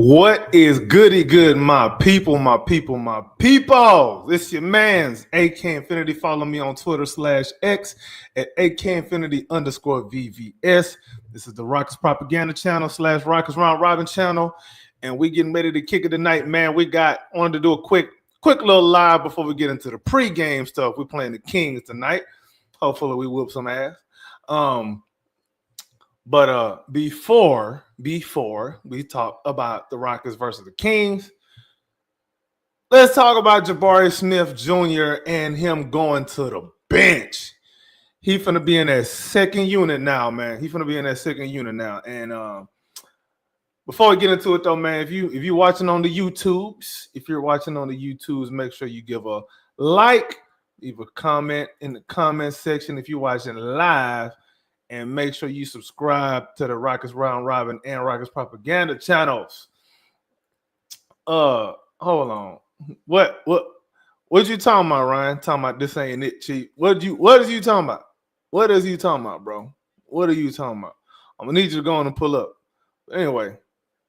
What is goody good, my people, my people, my people? This your man's AK Infinity. Follow me on Twitter /X at AK Infinity _VVS. This is the Rockets Propaganda channel / Rockets Round Robin channel. And we getting ready to kick it tonight, man. Wanted to do a quick little live before we get into the pregame stuff. We're playing the Kings tonight. Hopefully we whoop some ass. But before we talk about the Rockets versus the Kings, let's talk about Jabari Smith Jr. and him going to the bench. He finna be in that second unit now, man. And before we get into it, though, man, if you're watching on the YouTubes, make sure you give a like, leave a comment in the comment section if you're watching live. And make sure you subscribe to the Rockets Round Robin and Rockets Propaganda channels. Hold on. What you talking about, Ryan? Talking about this ain't it, cheap. What is you talking about? What is you talking about, bro? What are you talking about? I'm gonna need you to go on and pull up. Anyway,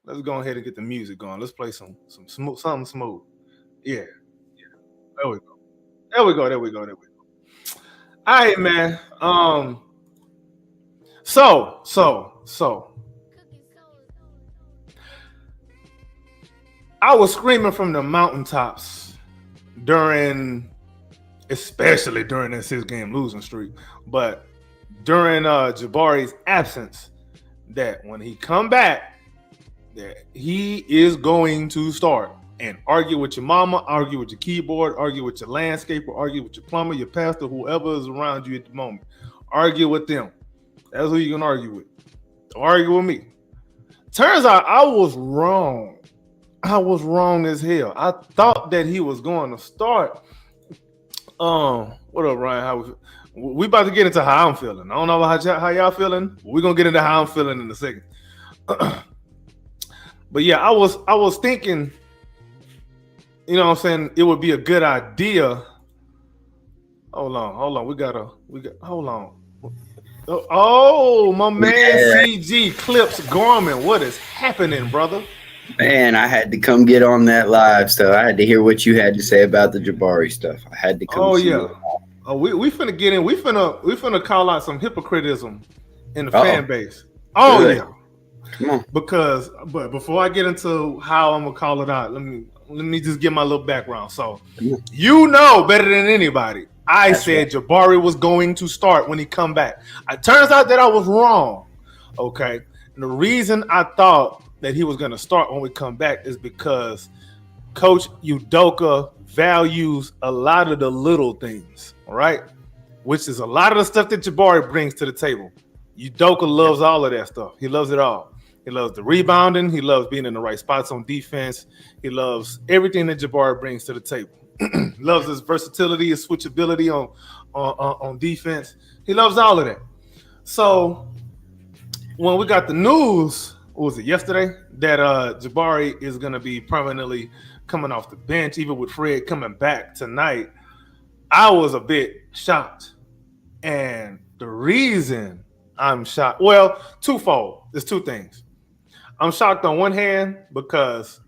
let's go ahead and get the music going. Let's play some smooth, something smooth. Yeah. There we go. All right, man. So, I was screaming from the mountaintops especially during that 6-game losing streak, but during Jabari's absence, that when he come back, that he is going to start and argue with your mama, argue with your keyboard, argue with your landscaper, argue with your plumber, your pastor, whoever is around you at the moment. Argue with them. That's who you can argue with. Don't argue with me. Turns out I was wrong. I was wrong as hell. I thought that he was going to start. What up, Ryan? We about to get into how I'm feeling. I don't know how y'all feeling. We're gonna get into how I'm feeling in a second. But yeah, I was thinking, you know what I'm saying, it would be a good idea. Hold on. Hold on. Oh, my man, CG Clips Gorman. What is happening, brother? Man, I had to come get on that live stuff. I had to hear what you had to say about the Jabari stuff. I had to come. Oh yeah. Oh, we finna get in. We finna call out some hypocritism in the fan base. Oh good. Yeah. Come on. But before I get into how I'm gonna call it out, let me just give my little background. So you know better than anybody. I said Jabari was going to start when he come back. It turns out that I was wrong. Okay. And the reason I thought that he was going to start when we come back is because Coach Udoka values a lot of the little things, all right? Which is a lot of the stuff that Jabari brings to the table. Udoka loves all of that stuff. He loves it all. He loves the rebounding. He loves being in the right spots on defense. He loves everything that Jabari brings to the table. Loves his versatility, his switchability on defense. He loves all of that. So when we got the news, what was it, yesterday, that Jabari is going to be permanently coming off the bench, even with Fred coming back tonight, I was a bit shocked. And the reason I'm shocked, well, twofold. There's two things. I'm shocked on one hand because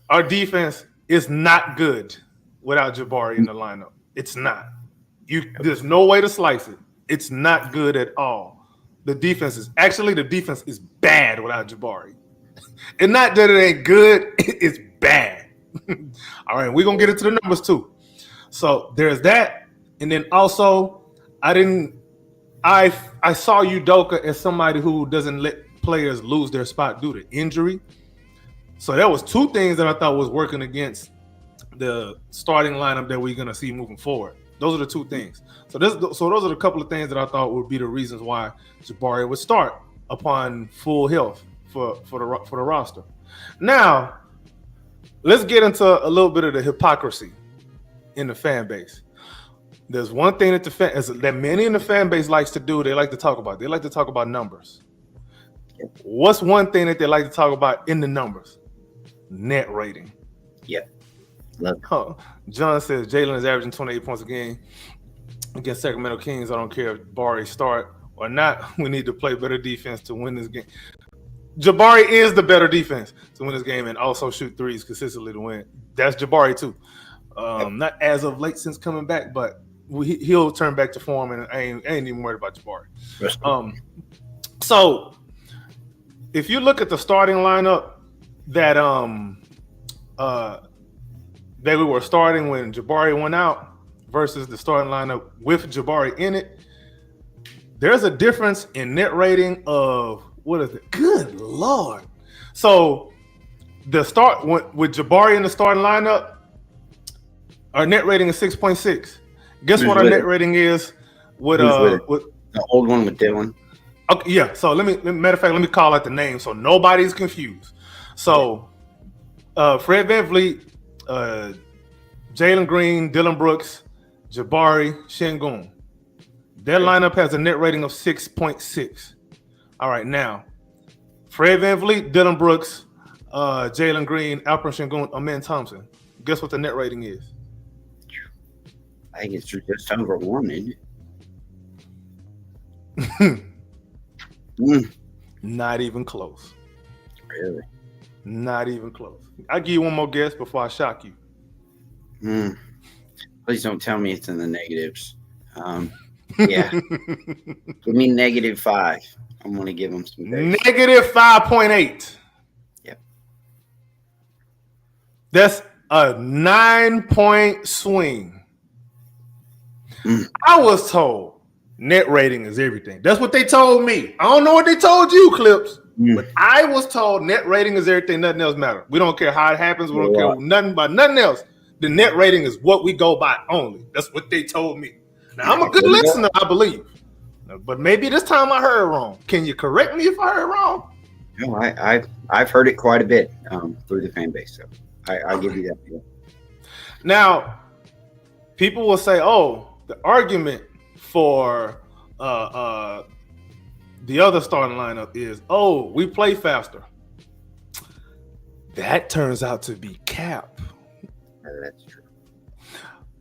our defense is not good without Jabari in the lineup. It's not. There's no way to slice it. It's not good at all. The defense is bad without Jabari. And not that it ain't good, it's bad. All right, we're gonna get into the numbers too. So there's that. And then also, I saw Udoka as somebody who doesn't let players lose their spot due to injury. So that was two things that I thought was working against the starting lineup that we're going to see moving forward. Those are the two things. So those are the couple of things that I thought would be the reasons why Jabari would start upon full health for the roster. Now, let's get into a little bit of the hypocrisy in the fan base. There's one thing that many in the fan base likes to do. They like to talk about. They like to talk about numbers. What's one thing that they like to talk about in the numbers? Net rating. Yeah. John says Jalen is averaging 28 points a game against Sacramento Kings. I don't care if Barry start or not. We need to play better defense to win this game. Jabari is the better defense to win this game and also shoot threes consistently to win. That's Jabari too. Not as of late since coming back, but he'll turn back to form, and I ain't even worried about Jabari. So if you look at the starting lineup that we were starting when Jabari went out versus the starting lineup with Jabari in it, there's a difference in net rating of what is it? Good Lord. So the start with Jabari in the starting lineup, our net rating is 6.6. Guess what our net rating is with the old one with Dylan? Okay, yeah. So matter of fact, let me call out the name so nobody's confused. So Fred VanVleet, Jalen Green, Dylan Brooks, Jabari, Şengün. Their lineup has a net rating of 6.6. All right, now Fred VanVleet, Dylan Brooks, Jalen Green, Alperen Şengün, Amen Thompson. Guess what the net rating is? I think it's just over 1, isn't it? Not even close. Really? Not even close. I'll give you one more guess before I shock you. Please don't tell me it's in the negatives. Yeah. Give me -5. I'm going to give them some days. -5.8. Yep. That's a 9-point swing. I was told net rating is everything. That's what they told me. I don't know what they told you, Clips, but I was told net rating is everything. Nothing else matters. We don't care how it happens. We don't care nothing about nothing else. The net rating is what we go by only. That's what they told me. Now, I'm a good listener, I believe. But maybe this time I heard wrong. Can you correct me if I heard wrong? No, I've heard it quite a bit through the fan base. So I'll give you that. Yeah. Now, people will say, oh, the argument for the other starting lineup is, oh, we play faster. That turns out to be cap. That's true.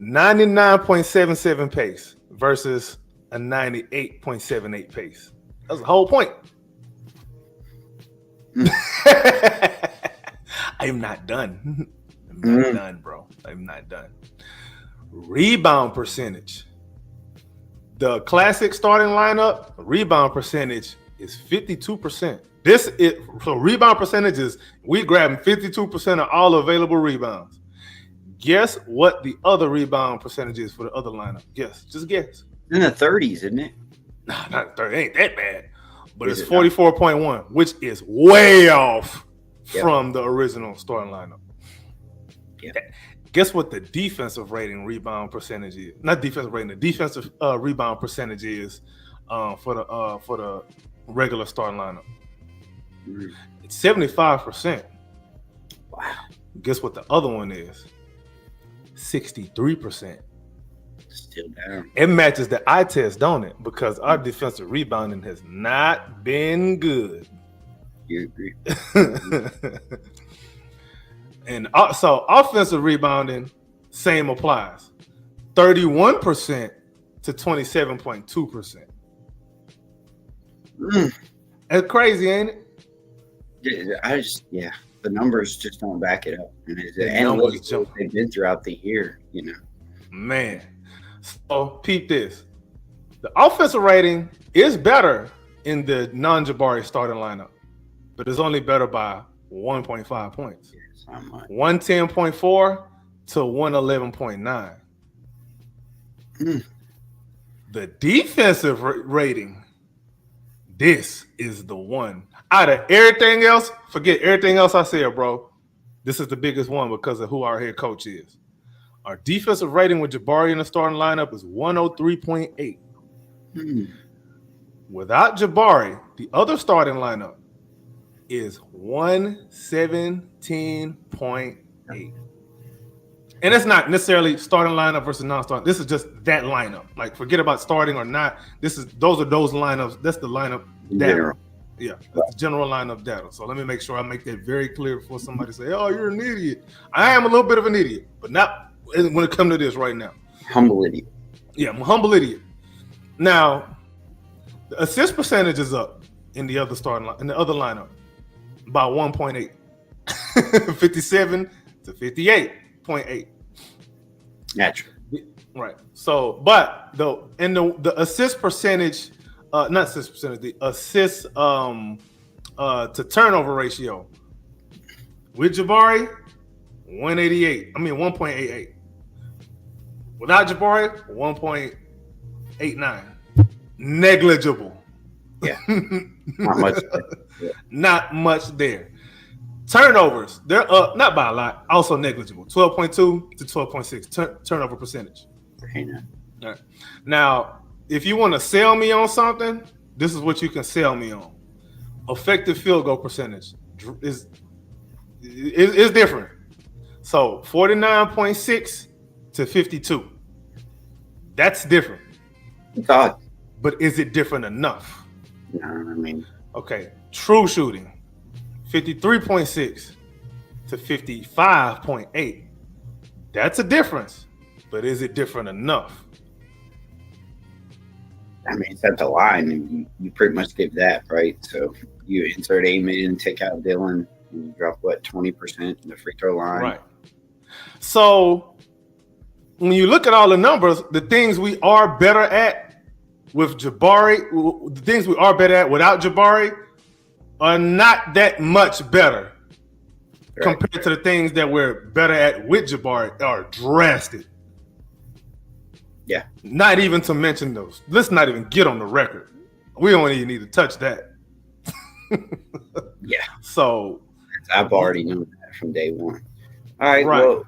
99.77 pace versus a 98.78 pace. That's the whole point. I'm not done. I'm not done, bro. I'm not done. Rebound percentage. The classic starting lineup, rebound percentage is 52%. So rebound percentage is we grabbing 52% of all available rebounds. Guess what the other rebound percentage is for the other lineup? Guess. Just guess. In the 30s, isn't it? Nah, not 30. It ain't that bad. But it's 44.1, which is way off from the original starting lineup. Yeah. Guess what the defensive rating rebound percentage is? Not defensive rating. The defensive rebound percentage is for the regular starting lineup. It's 75%. Wow. Guess what the other one is? 63%. Still down. It matches the eye test, don't it? Because our defensive rebounding has not been good. You agree? And so offensive rebounding, same applies. 31% to 27.2%. That's crazy, ain't it? The numbers just don't back it up. And they've been throughout the year, Man. So peep this. The offensive rating is better in the non-Jabari starting lineup, but it's only better by 1.5 points. 110.4 to 111.9. The defensive rating, this is the one. Out of everything else, forget everything else I said, bro. This is the biggest one because of who our head coach is. Our defensive rating with Jabari in the starting lineup is 103.8. Without Jabari, the other starting lineup is 117.8. And it's not necessarily starting lineup versus non-starting. This is just that lineup. Like, forget about starting or not. Those are those lineups. That's the lineup data. Yeah, that's the general lineup data. So let me make sure I make that very clear before somebody say, "Oh, you're an idiot." I am a little bit of an idiot, but not when it comes to this right now. Humble idiot. Yeah, I'm a humble idiot. Now, the assist percentage is up in the other starting line, in the other lineup. About 1.8. 57 to 58.8. Natural. Right. So, but the assist percentage, not assist percentage, the assist to turnover ratio with Jabari, 188. I mean 1.88. Without Jabari, 1.89. Negligible. Yeah. Not much. Yeah. Not much there. Turnovers, they're up, not by a lot, also negligible. 12.2 to 12.6 turnover percentage. Okay, no. All right. Now, if you want to sell me on something, this is what you can sell me on. Effective field goal percentage is different. So 49.6 to 52. That's different. It's odd. But is it different enough? No, I mean. Okay. True shooting. 53.6 to 55.8. That's a difference. But is it different enough? I mean, it's at the line, and you pretty much give that, right? So you insert Amen, take out Dylan, and you drop, 20% in the free throw line? Right. So when you look at all the numbers, the things we are better at with Jabari, the things we are better at without Jabari are not that much better compared to the things that we're better at with Jabari are drastic. Yeah. Not even to mention those. Let's not even get on the record. We don't even need to touch that. Yeah. So I've already known that from day one. All right. Well,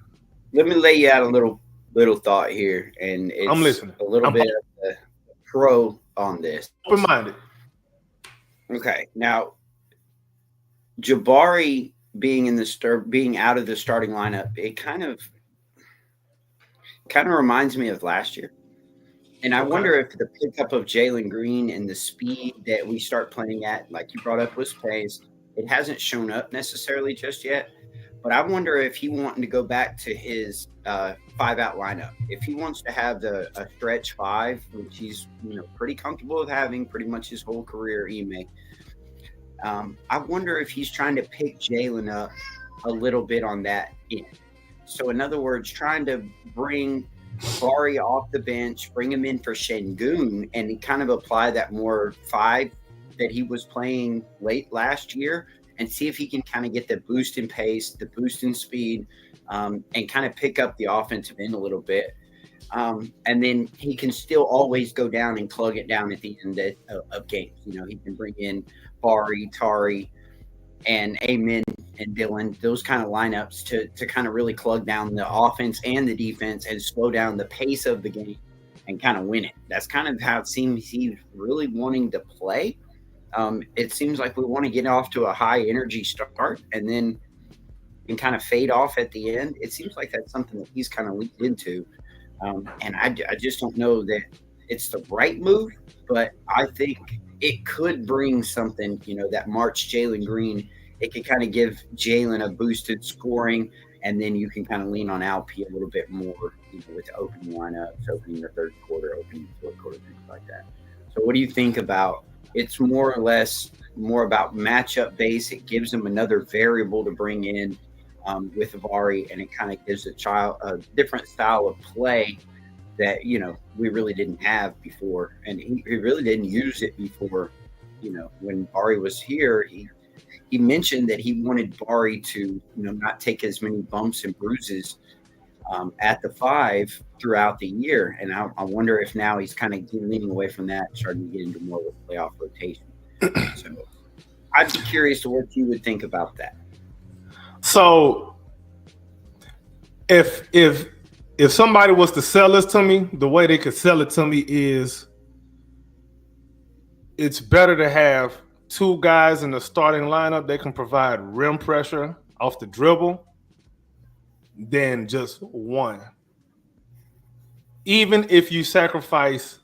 let me lay you out a little thought here, and it's I'm listening. A little bit of the pro on this. Open-minded. Okay. Now, Jabari being out of the starting lineup, it kind of reminds me of last year. And I wonder if the pickup of Jalen Green and the speed that we start playing at, like you brought up with Space, it hasn't shown up necessarily just yet. But I wonder if he wanting to go back to his 5-out lineup. If he wants to have a stretch 5, which he's pretty comfortable with having pretty much his whole career, I wonder if he's trying to pick Jalen up a little bit on that end. So in other words, trying to bring Bari off the bench, bring him in for Şengün, and kind of apply that more 5 that he was playing late last year, and see if he can kind of get the boost in pace, the boost in speed, and kind of pick up the offensive end a little bit. And then he can still always go down and plug it down at the end of games. He can bring in Bari, Tari, and Amen and Dylan, those kind of lineups to kind of really plug down the offense and the defense and slow down the pace of the game and kind of win it. That's kind of how it seems he's really wanting to play. It seems like we want to get off to a high energy start and then kind of fade off at the end. It seems like that's something that he's kind of leaned into. And I just don't know that it's the right move, but I think it could bring something, that March Jalen Green. It could kind of give Jalen a boosted scoring, and then you can kind of lean on Alp a little bit more, with the opening lineups, opening the third quarter, opening the fourth quarter, things like that. So what do you think about it's more or less more about matchup base? It gives them another variable to bring in with Jabari, and it kind of gives a different style of play that we really didn't have before, and he really didn't use it before. When Bari was here, he mentioned that he wanted Bari to not take as many bumps and bruises at the 5 throughout the year, and I wonder if now he's kind of leaning away from that, starting to get into more of a playoff rotation. So I'd be curious to what you would think about that. So if somebody was to sell this to me, the way they could sell it to me is it's better to have 2 guys in the starting lineup that can provide rim pressure off the dribble than just 1. Even if you sacrifice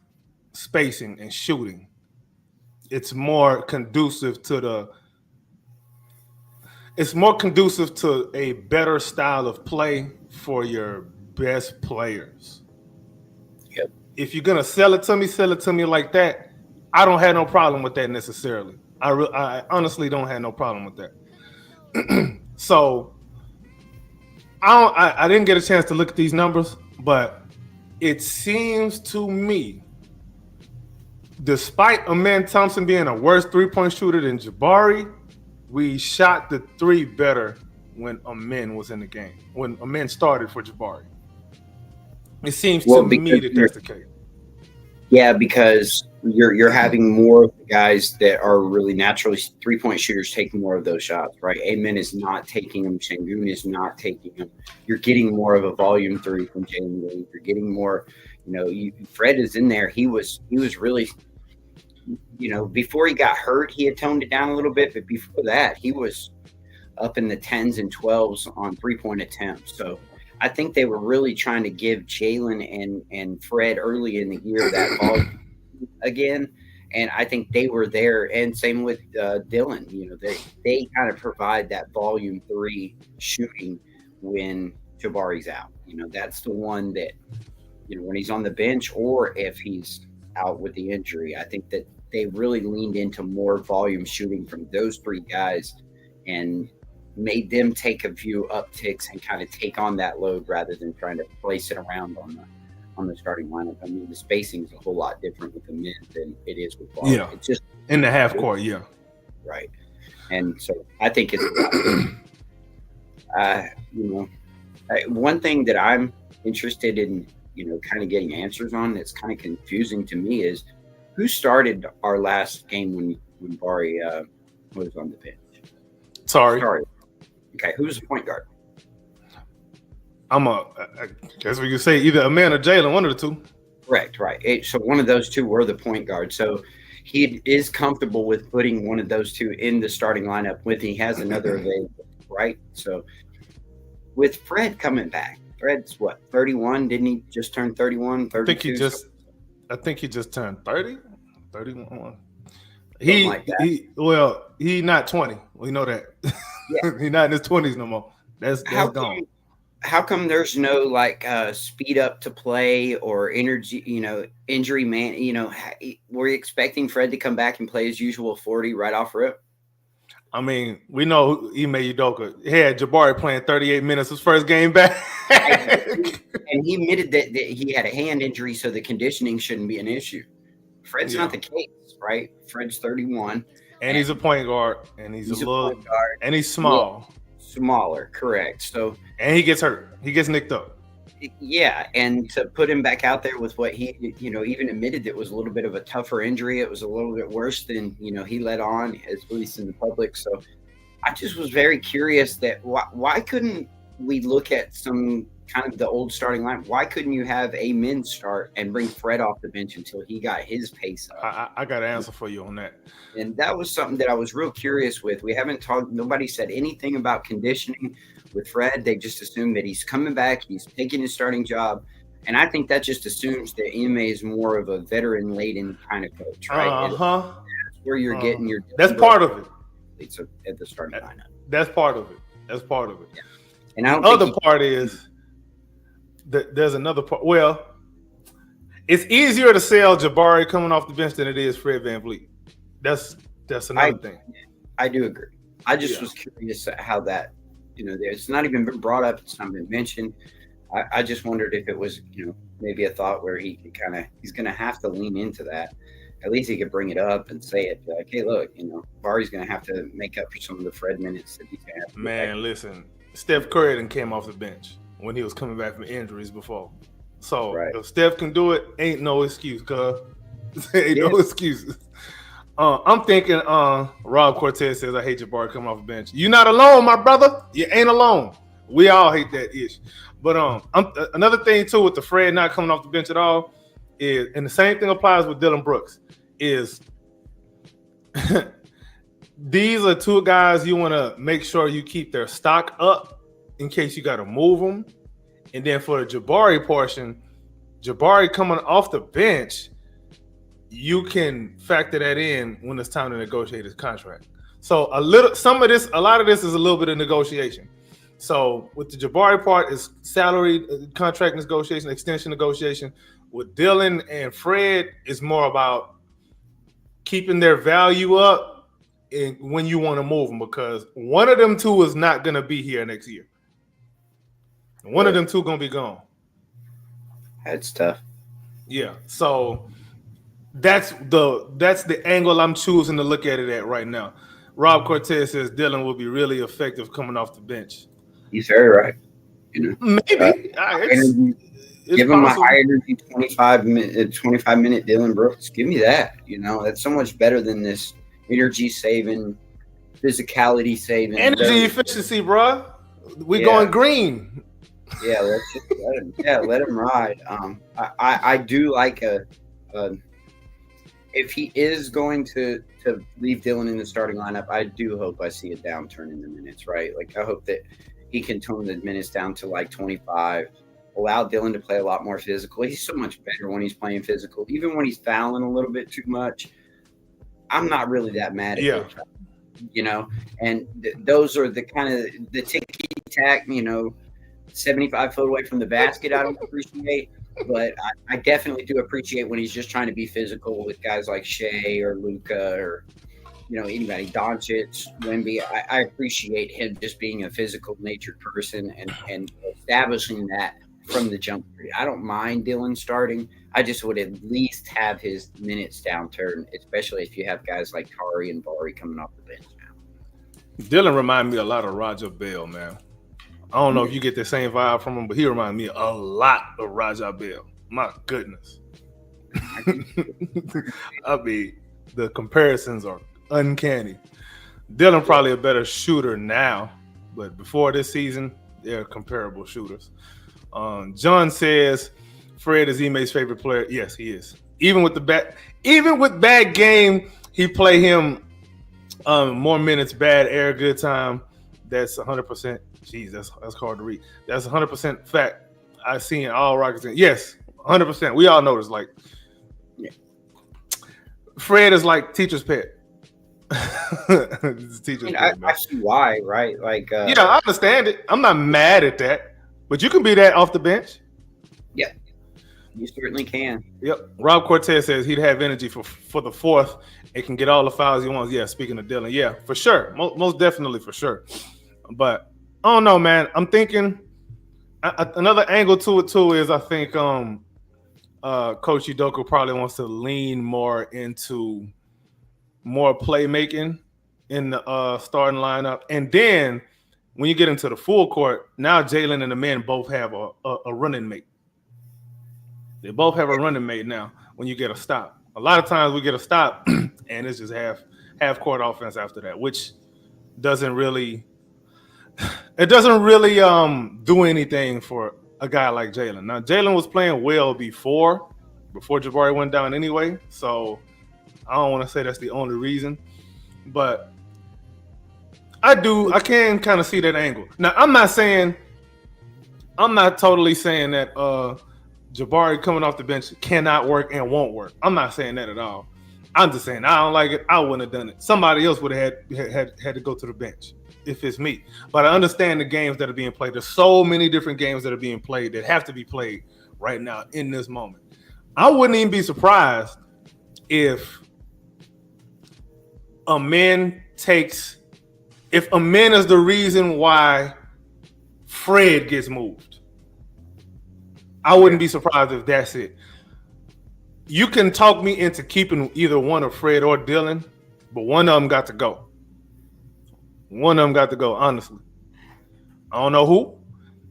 spacing and shooting, it's more conducive to a better style of play for your best players. Yep. If you're gonna sell it to me like that. I don't have no problem with that necessarily. I honestly don't have no problem with that. So I didn't get a chance to look at these numbers, but it seems to me, despite Amen Thompson being a worse 3-point shooter than Jabari, we shot the three better when Amen was in the game. When Amen started for Jabari, it seems to me that that's the case. Yeah, because you're having more of the guys that are really naturally 3-point shooters taking more of those shots, right? Amen is not taking them. Şengün is not taking them. You're getting more of a volume three from Jalen Green. You're getting more. Fred is in there. He was really, before he got hurt, he had toned it down a little bit, but before that, he was up in the 10s and 12s on 3-point attempts. So I think they were really trying to give Jalen and Fred early in the year that ball again, and I think they were there. And same with Dylan. They kind of provide that volume three shooting when Jabari's out. That's the one that when he's on the bench or if he's out with the injury. I think that they really leaned into more volume shooting from those three guys and made them take a few upticks and kind of take on that load rather than trying to place it around on the starting lineup. I mean, the spacing is a whole lot different with the men than it is with ball. Yeah, it's just in the half court. Yeah, right. And so I think it's a lot. One thing that I'm interested in, kind of getting answers on that's kind of confusing to me is who started our last game when Bari was on the bench. Sorry. Okay, who's the point guard? I guess we could say either Amen or Jalen, one of the two. Correct, right. So one of those two were the point guard. So he is comfortable with putting one of those two in the starting lineup when he has another available, right? So with Fred coming back, Fred's what, 31? Didn't he just turn 31? 32? I think he just turned 30, 31. He not 20. We know that. Yeah. He's not in his 20s no more. That's gone. How come there's no speed up to play or energy, injury man? Were you expecting Fred to come back and play his usual 40 right off rip? I mean, we know Ime Udoka. He had Jabari playing 38 minutes his first game back. And he admitted that he had a hand injury, so the conditioning shouldn't be an issue. Fred's not the case, right? Fred's 31. And he's a point guard, and he's a little point guard, and he's small. Smaller, correct. So and he gets hurt. He gets nicked up. Yeah, and to put him back out there with what he, even admitted it was a little bit of a tougher injury. It was a little bit worse than, he let on, at least in the public. So I just was very curious that why couldn't we look at some kind of the old starting line? Why couldn't you have Amen start and bring Fred off the bench until he got his pace up? I got an answer for you on that. And that was something that I was real curious with. We haven't talked, nobody said anything about conditioning with Fred. They just assumed that he's coming back, he's taking his starting job. And I think that just assumes that Ime is more of a veteran-laden kind of coach, right? That's where you're getting your... That's part of it. It's at the starting lineup. That's part of it. Yeah. And I don't the other part is that there's another part. Well, it's easier to sell Jabari coming off the bench than it is Fred VanVleet. That's another thing. I do agree. I just was curious how that, it's not even been brought up. It's not been mentioned. I just wondered if it was, maybe a thought where he could he's going to have to lean into that. At least he could bring it up and say it like, hey, look, Bari's going to have to make up for some of the Fred minutes that he's going to have. Man, listen, Steph Curry done came off the bench when he was coming back from injuries before. So if Steph can do it, ain't no excuse, cuz. Ain't no excuses. I'm thinking Rob Cortez says, I hate Jabari coming off the bench. You're not alone, my brother. You ain't alone. We all hate that ish. But another thing, too, with the Fred not coming off the bench at all is, and the same thing applies with Dylan Brooks, is these are two guys you want to make sure you keep their stock up in case you got to move them. And then for the Jabari portion, Jabari coming off the bench, you can factor that in when it's time to negotiate his contract. So a lot of this is a little bit of negotiation. So with the Jabari part is salary contract negotiation, extension negotiation. With Dylan and Fred, it's more about keeping their value up when you want to move them, because one of them two is not going to be here next year. One of them two going to be gone. That's tough. Yeah. So that's the angle I'm choosing to look at it at right now. Rob Cortez says Dillon will be really effective coming off the bench. He's very right. Maybe it's give him possible. a high energy 25 minute Dillon Brooks. Give me that. That's so much better than this energy saving, physicality saving, energy efficiency, bro. We going green. Yeah, let him ride. I do like if he is going to leave Dillon in the starting lineup, I do hope I see a downturn in the minutes, right? Like I hope that he can tone the minutes down to like 25, allow Dillon to play a lot more physical. He's so much better when he's playing physical, even when he's fouling a little bit too much. I'm not really that mad at him, and those are the kind of the ticky tack, 75 foot away from the basket. I don't appreciate. But I definitely do appreciate when he's just trying to be physical with guys like Shea or Luka or, anybody, Doncic, Wemby. I appreciate him just being a physical natured person and establishing that from the jump period. I don't mind Dillon starting. I just would at least have his minutes downturn, especially if you have guys like Tari and Bari coming off the bench now. Dillon reminds me a lot of Raja Bell, man. I don't know if you get the same vibe from him, but he reminds me a lot of Raja Bell. My goodness. I mean, the comparisons are uncanny. Dillon probably a better shooter now, but before this season, they're comparable shooters. John says Fred is Ime's favorite player. Yes, he is. Even with bad game, he play him more minutes, bad air, good time. That's 100%. Jeez, that's hard to read. That's 100% fact. I've seen all Rockets. Yes, 100%. We all know this. Like, Fred is like teacher's pet. I see why, right? Like, I understand it. I'm not mad at that, but you can be that off the bench. Yeah, you certainly can. Yep. Rob Cortez says he'd have energy for the fourth. It can get all the fouls he wants. Yeah, speaking of Dillon, yeah, for sure, most definitely for sure. But I don't know, man. I'm thinking another angle to it too is I think Coach Udoka probably wants to lean more into more playmaking in the starting lineup, and then when you get into the full court, now Jalen and the men both have a running mate. They both have a running mate now. When you get a stop, a lot of times we get a stop, and it's just half court offense after that, which doesn't really do anything for a guy like Jalen. Now, Jalen was playing well before Jabari went down anyway, so I don't want to say that's the only reason, but I can kind of see that angle. Now, I'm not totally saying that Jabari coming off the bench cannot work and won't work. I'm not saying that at all. I'm just saying I don't like it. I wouldn't have done it. Somebody else would have had to go to the bench if it's me. But I understand the games that are being played. There's so many different games that are being played that have to be played right now in this moment. I wouldn't even be surprised if Amen is the reason why Fred gets moved. I wouldn't be surprised if that's it. You can talk me into keeping either one of Fred or Dillon, but one of them got to go. Honestly. I don't know who,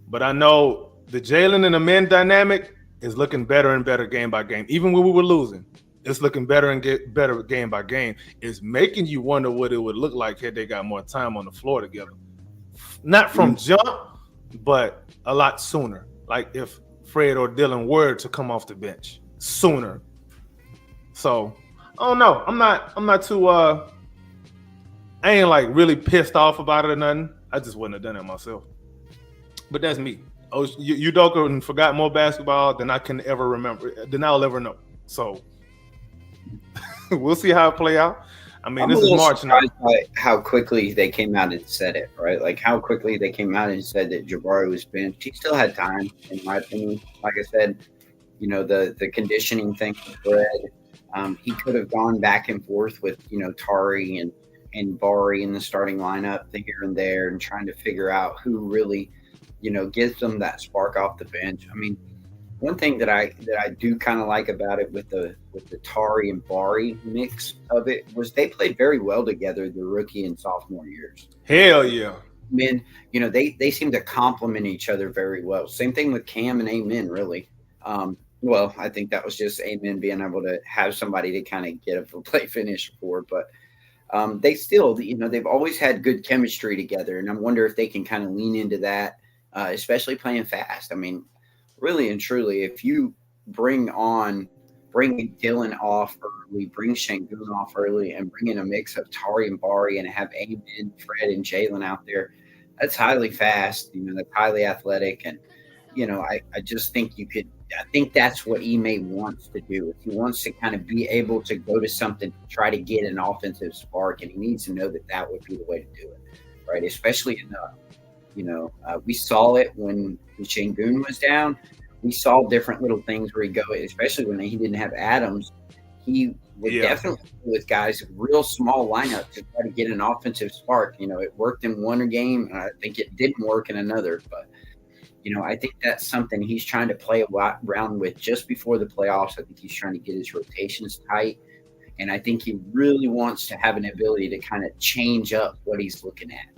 but I know the Jalen and the men dynamic is looking better and better game by game. Even when we were losing, it's looking better and get better game by game. It's making you wonder what it would look like had they got more time on the floor together. Not from jump, but a lot sooner. Like if Fred or Dillon were to come off the bench sooner. So I don't know. I'm not too I ain't like really pissed off about it or nothing. I just wouldn't have done it myself. But that's me. Udoka forgot more basketball than I can ever remember, than I'll ever know. So we'll see how it play out. I mean, this is March now. By how quickly they came out and said it, right? Like how quickly they came out and said that Jabari was benched. He still had time, in my opinion. Like I said, the conditioning thing with Fred. He could have gone back and forth with, Tari and Bari in the starting lineup here and there, and trying to figure out who really, gives them that spark off the bench. I mean, one thing that I do kind of like about it with the Tari and Bari mix of it was they played very well together the rookie and sophomore years. Hell yeah. Men, they seem to complement each other very well. Same thing with Cam and Amen, really. Well, I think that was just Amen being able to have somebody to kind of get a play finish for, but they still, they've always had good chemistry together, and I wonder if they can kind of lean into that, especially playing fast. I mean, really and truly, if you bring Dylan off early, bring Şengün off early, and bring in a mix of Tari and Bari and have Amen, Fred, and Jalen out there, that's highly fast, that's highly athletic. And, I just think I think that's what Ime wants to do. If he wants to kind of be able to go to something to try to get an offensive spark, and he needs to know that would be the way to do it, right? Especially in we saw it when Şengün was down. We saw different little things where he'd go, especially when he didn't have Adams. He would definitely with guys real small lineup to try to get an offensive spark. It worked in one game, and I think it didn't work in another. But I think that's something he's trying to play around with just before the playoffs. I think he's trying to get his rotations tight, and I think he really wants to have an ability to kind of change up what he's looking at.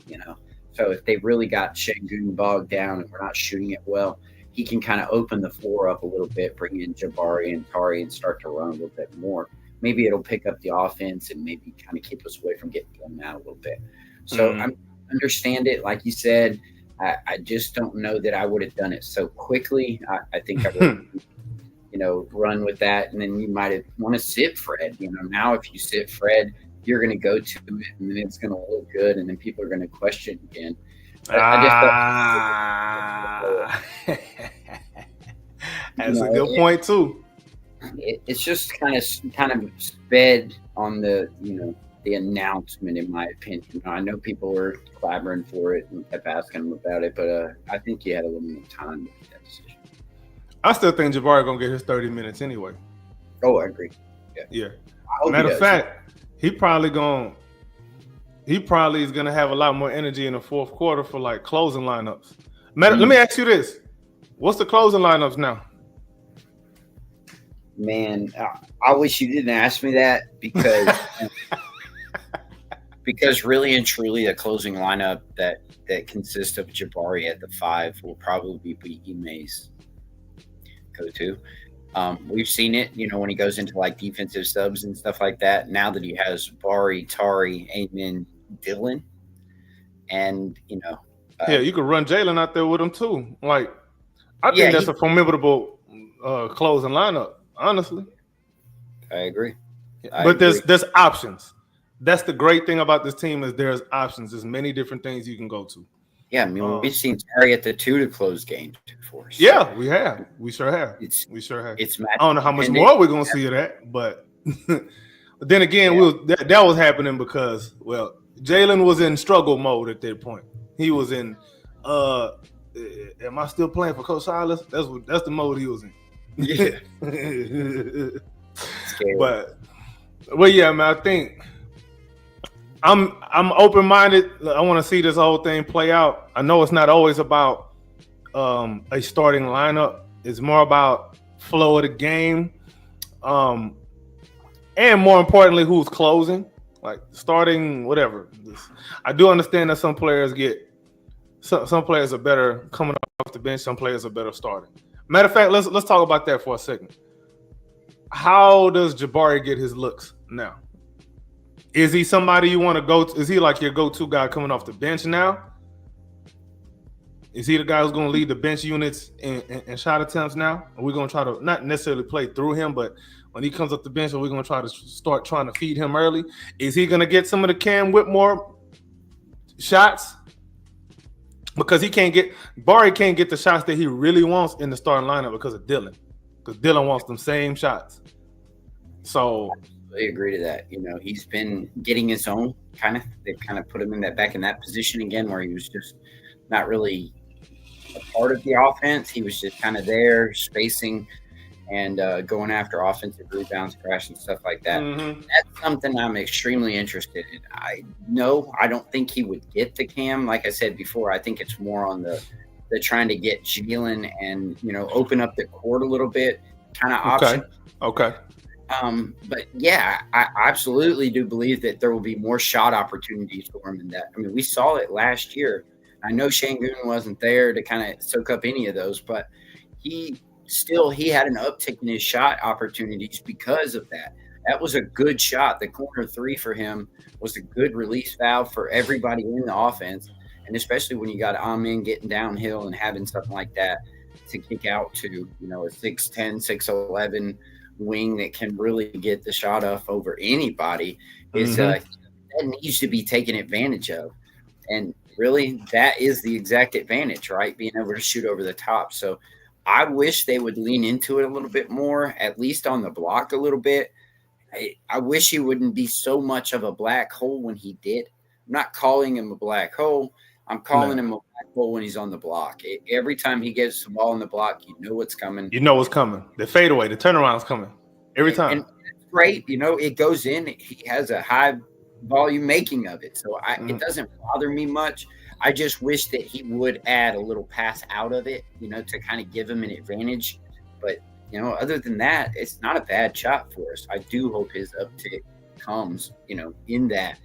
So if they really got Şengün bogged down and we're not shooting it well, he can kind of open the floor up a little bit, bring in Jabari and Tari and start to run a little bit more. Maybe it'll pick up the offense and maybe kind of keep us away from getting blown out a little bit. So I understand it. Like you said, I just don't know that I would have done it so quickly. I think I would, run with that. And then you might want to sit Fred. Now if you sit Fred, you're going to go to it, and then it's going to look good, and then people are going to question again. That's a good point too. It's just kind of sped on the the announcement, in my opinion. I know people were clamoring for it and kept asking him about it, but I think he had a little more time to make that decision. I still think Jabari gonna get his 30 minutes anyway. Oh, I agree. Yeah. Matter of fact, he probably is gonna have a lot more energy in the fourth quarter for like closing lineups. Let me ask you this: what's the closing lineups now? Man, I wish you didn't ask me that because really and truly, the closing lineup that consists of Jabari at the 5 will probably be Ime's go-to. We've seen it, when he goes into like defensive subs and stuff like that. Now that he has Bari, Tari, Amen, Dylan, and you could run Jalen out there with him too. Like, I think that's a formidable closing lineup. Honestly, I agree. But there's options. That's the great thing about this team is there's options. There's many different things you can go to. Yeah, I mean, we've seen Terry at the 2 to close games for us. Yeah, we have. We sure have. It's I don't know how much more we're gonna see of that, but but then again, that was happening because Jalen was in struggle mode at that point. He was in am I still playing for Coach Silas? That's the mode he was in. Yeah. but yeah, man, I think I'm open-minded. I want to see this whole thing play out. I know it's not always about a starting lineup. It's more about flow of the game, and more importantly, who's closing. Like starting, whatever. I do understand that some players are better coming off the bench. Some players are better starting. Matter of fact, let's talk about that for a second. How does Jabari get his looks now? Is he somebody you want to go to? Is he like your go-to guy coming off the bench now? Is he the guy who's going to lead the bench units in shot attempts now? Are we going to try to not necessarily play through him, but when he comes up the bench, are we going to try to start trying to feed him early? Is he going to get some of the Cam Whitmore shots? Because Bari can't get the shots that he really wants in the starting lineup because of Dylan. Because Dylan wants them same shots. So I agree to that. He's been getting his own they've kind of put him back in that position again where he was just not really a part of the offense. He was just kind of there spacing and going after offensive rebounds, crash, and stuff like that. Mm-hmm. That's something I'm extremely interested in. I don't think he would get the Cam. Like I said before, I think it's more on the trying to get Jalen and open up the court a little bit kind of option. Okay. But yeah, I absolutely do believe that there will be more shot opportunities for him in that. I mean, we saw it last year. I know Şengün wasn't there to kind of soak up any of those, but he had an uptick in his shot opportunities because of that. That was a good shot. The corner three for him was a good release valve for everybody in the offense, and especially when you got Amin getting downhill and having something like that to kick out to, a 6'10", 6'11" wing that can really get the shot off over anybody is that needs to be taken advantage of. And really, that is the exact advantage, right? Being able to shoot over the top. So I wish they would lean into it a little bit more, at least on the block a little bit. I wish he wouldn't be so much of a black hole when he did. I'm not calling him a black hole. I'm calling him a black hole when he's on the block. Every time he gets the ball on the block, you know what's coming. You know what's coming. The fadeaway, the turnaround's coming every time. And it's great. It goes in. He has a high volume making of it. So it doesn't bother me much. I just wish that he would add a little pass out of it, to kind of give him an advantage. But, other than that, it's not a bad shot for us. I do hope his uptick comes, in that,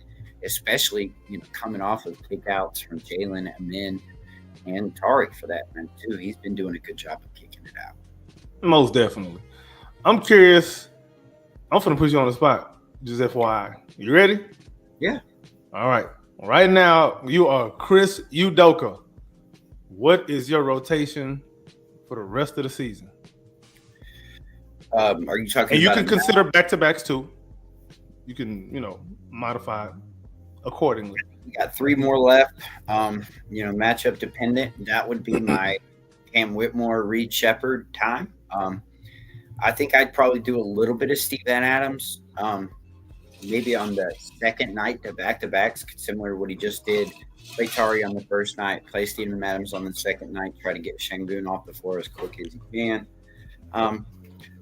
especially, coming off of kickouts from Jalen, Amin, and Tariq for that, man, too. He's been doing a good job of kicking it out. Most definitely. I'm curious. I'm going to put you on the spot. Just FYI. You ready? Yeah. All right. Right now, you are Chris Udoka. What is your rotation for the rest of the season? Are you talking? And you can consider back-to-backs too. You can, modify accordingly. We got 3 more left. Matchup dependent. That would be my Cam Whitmore, Reed Shepherd time. I think I'd probably do a little bit of Steven Adams. Maybe on the second night to back-to-backs, similar to what he just did. Play Tari on the first night, play Steven Adams on the second night, try to get Şengün off the floor as quick as he can.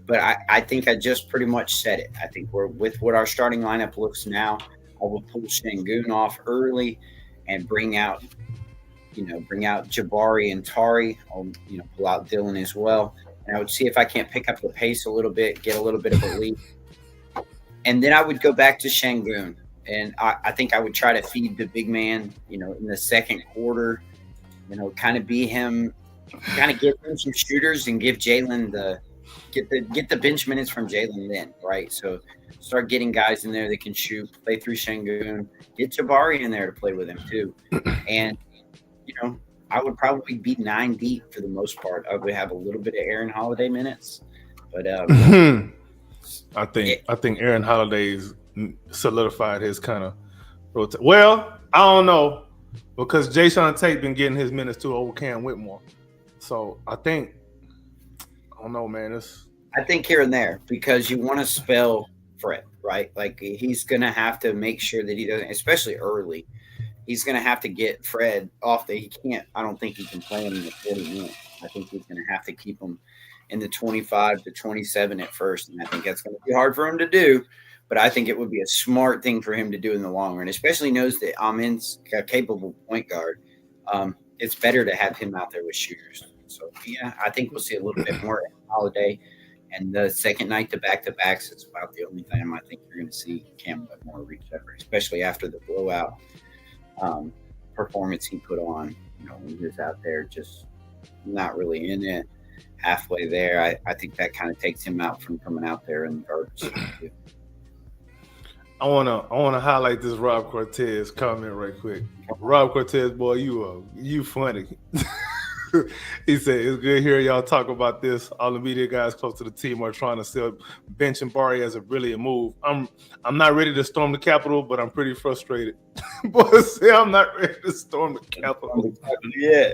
But I think I just pretty much said it. I think we're with what our starting lineup looks now. I will pull Şengün off early and bring out Jabari and Tari. I'll pull out Dylan as well. And I would see if I can't pick up the pace a little bit, get a little bit of a lead. And then I would go back to Şengün. And I think I would try to feed the big man, in the second quarter, kind of be him, kind of give him some shooters and give Jalen get the bench minutes from Jalen then, right? So start getting guys in there that can shoot, play through Şengün, get Jabari in there to play with him too. And, I would probably be 9 deep for the most part. I would have a little bit of Aaron Holiday minutes, but I think Aaron Holiday's solidified his kind of rotation. Well, I don't know, because Jason Tate been getting his minutes too over Cam Whitmore. So I don't know, man. I think here and there, because you want to spell Fred, right? Like, he's going to have to make sure that he doesn't, especially early, he's going to have to get Fred off I don't think he can play him in the 40 minutes. I think he's going to have to keep him in the 25 to 27 at first. And I think that's going to be hard for him to do, but I think it would be a smart thing for him to do in the long run, especially knows that Amin's a capable point guard. It's better to have him out there with shooters. So, yeah, I think we'll see a little bit more Holiday. And the second night to back-to-backs is about the only time I think you're going to see Cam Whitmore reach ever, especially after the blowout performance he put on, when he was out there just not really in it. Halfway there, I think that kind of takes him out from coming out there in the garbage. I wanna highlight this Rob Cortez comment right quick. Rob Cortez, boy, you funny. He said, it's good hearing y'all talk about this. All the media guys close to the team are trying to sell bench and Barry as a brilliant move. I'm not ready to storm the Capitol, but I'm pretty frustrated. Boy, say I'm not ready to storm the Capitol. Yeah.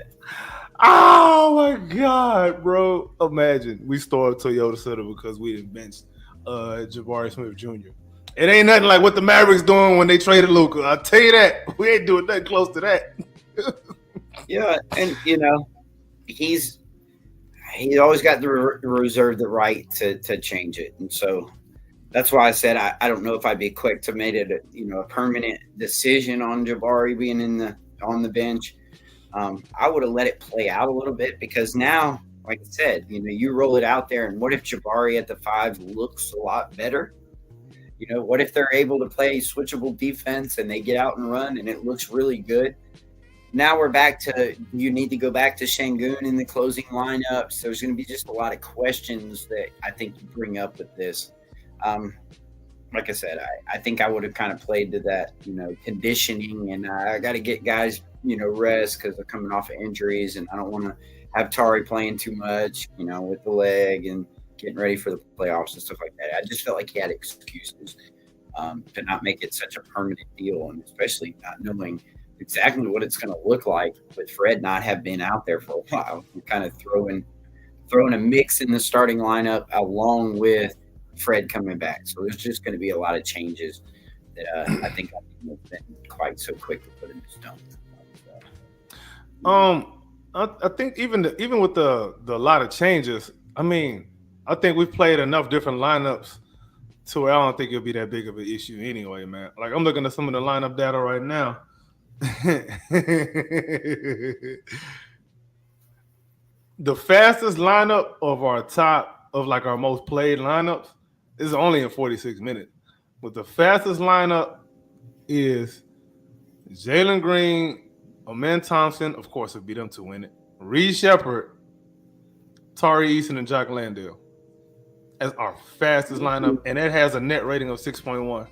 Oh my God, bro. Imagine we stormed Toyota Center because we didn't bench Jabari Smith Jr. It ain't nothing like what the Mavericks doing when they traded Luka. I'll tell you that. We ain't doing nothing close to that. Yeah, and he's always got the reserve the right to change it, and so that's why I said I don't know if I'd be quick to make it a permanent decision on Jabari being on the bench. I would have let it play out a little bit because now, like I said, you roll it out there, and what if Jabari at the 5 looks a lot better? What if they're able to play switchable defense and they get out and run and it looks really good? Now we're back to you need to go back to Şengün in the closing lineups. There's going to be just a lot of questions that I think you bring up with this. Like I said, I think I would have kind of played to that, conditioning, and I got to get guys, rest because they're coming off of injuries, and I don't want to have Tari playing too much, with the leg and getting ready for the playoffs and stuff like that. I just felt like he had excuses to not make it such a permanent deal, and especially not knowing exactly what it's going to look like with Fred not have been out there for a while. You're kind of throwing a mix in the starting lineup along with Fred coming back. So there's just going to be a lot of changes that I think I wouldn't have been quite so quick to put in stone. I think even with the lot of changes, I mean, I think we've played enough different lineups to where I don't think it'll be that big of an issue anyway, man. Like I'm looking at some of the lineup data right now. The fastest lineup of our top of like our most played lineups is only in 46 minutes. But the fastest lineup is Jalen Green, Amen Thompson, of course, it'd be them to win it. Reed Shepard, Tari Eason, and Jock Landale as our fastest lineup, and it has a net rating of 6.1.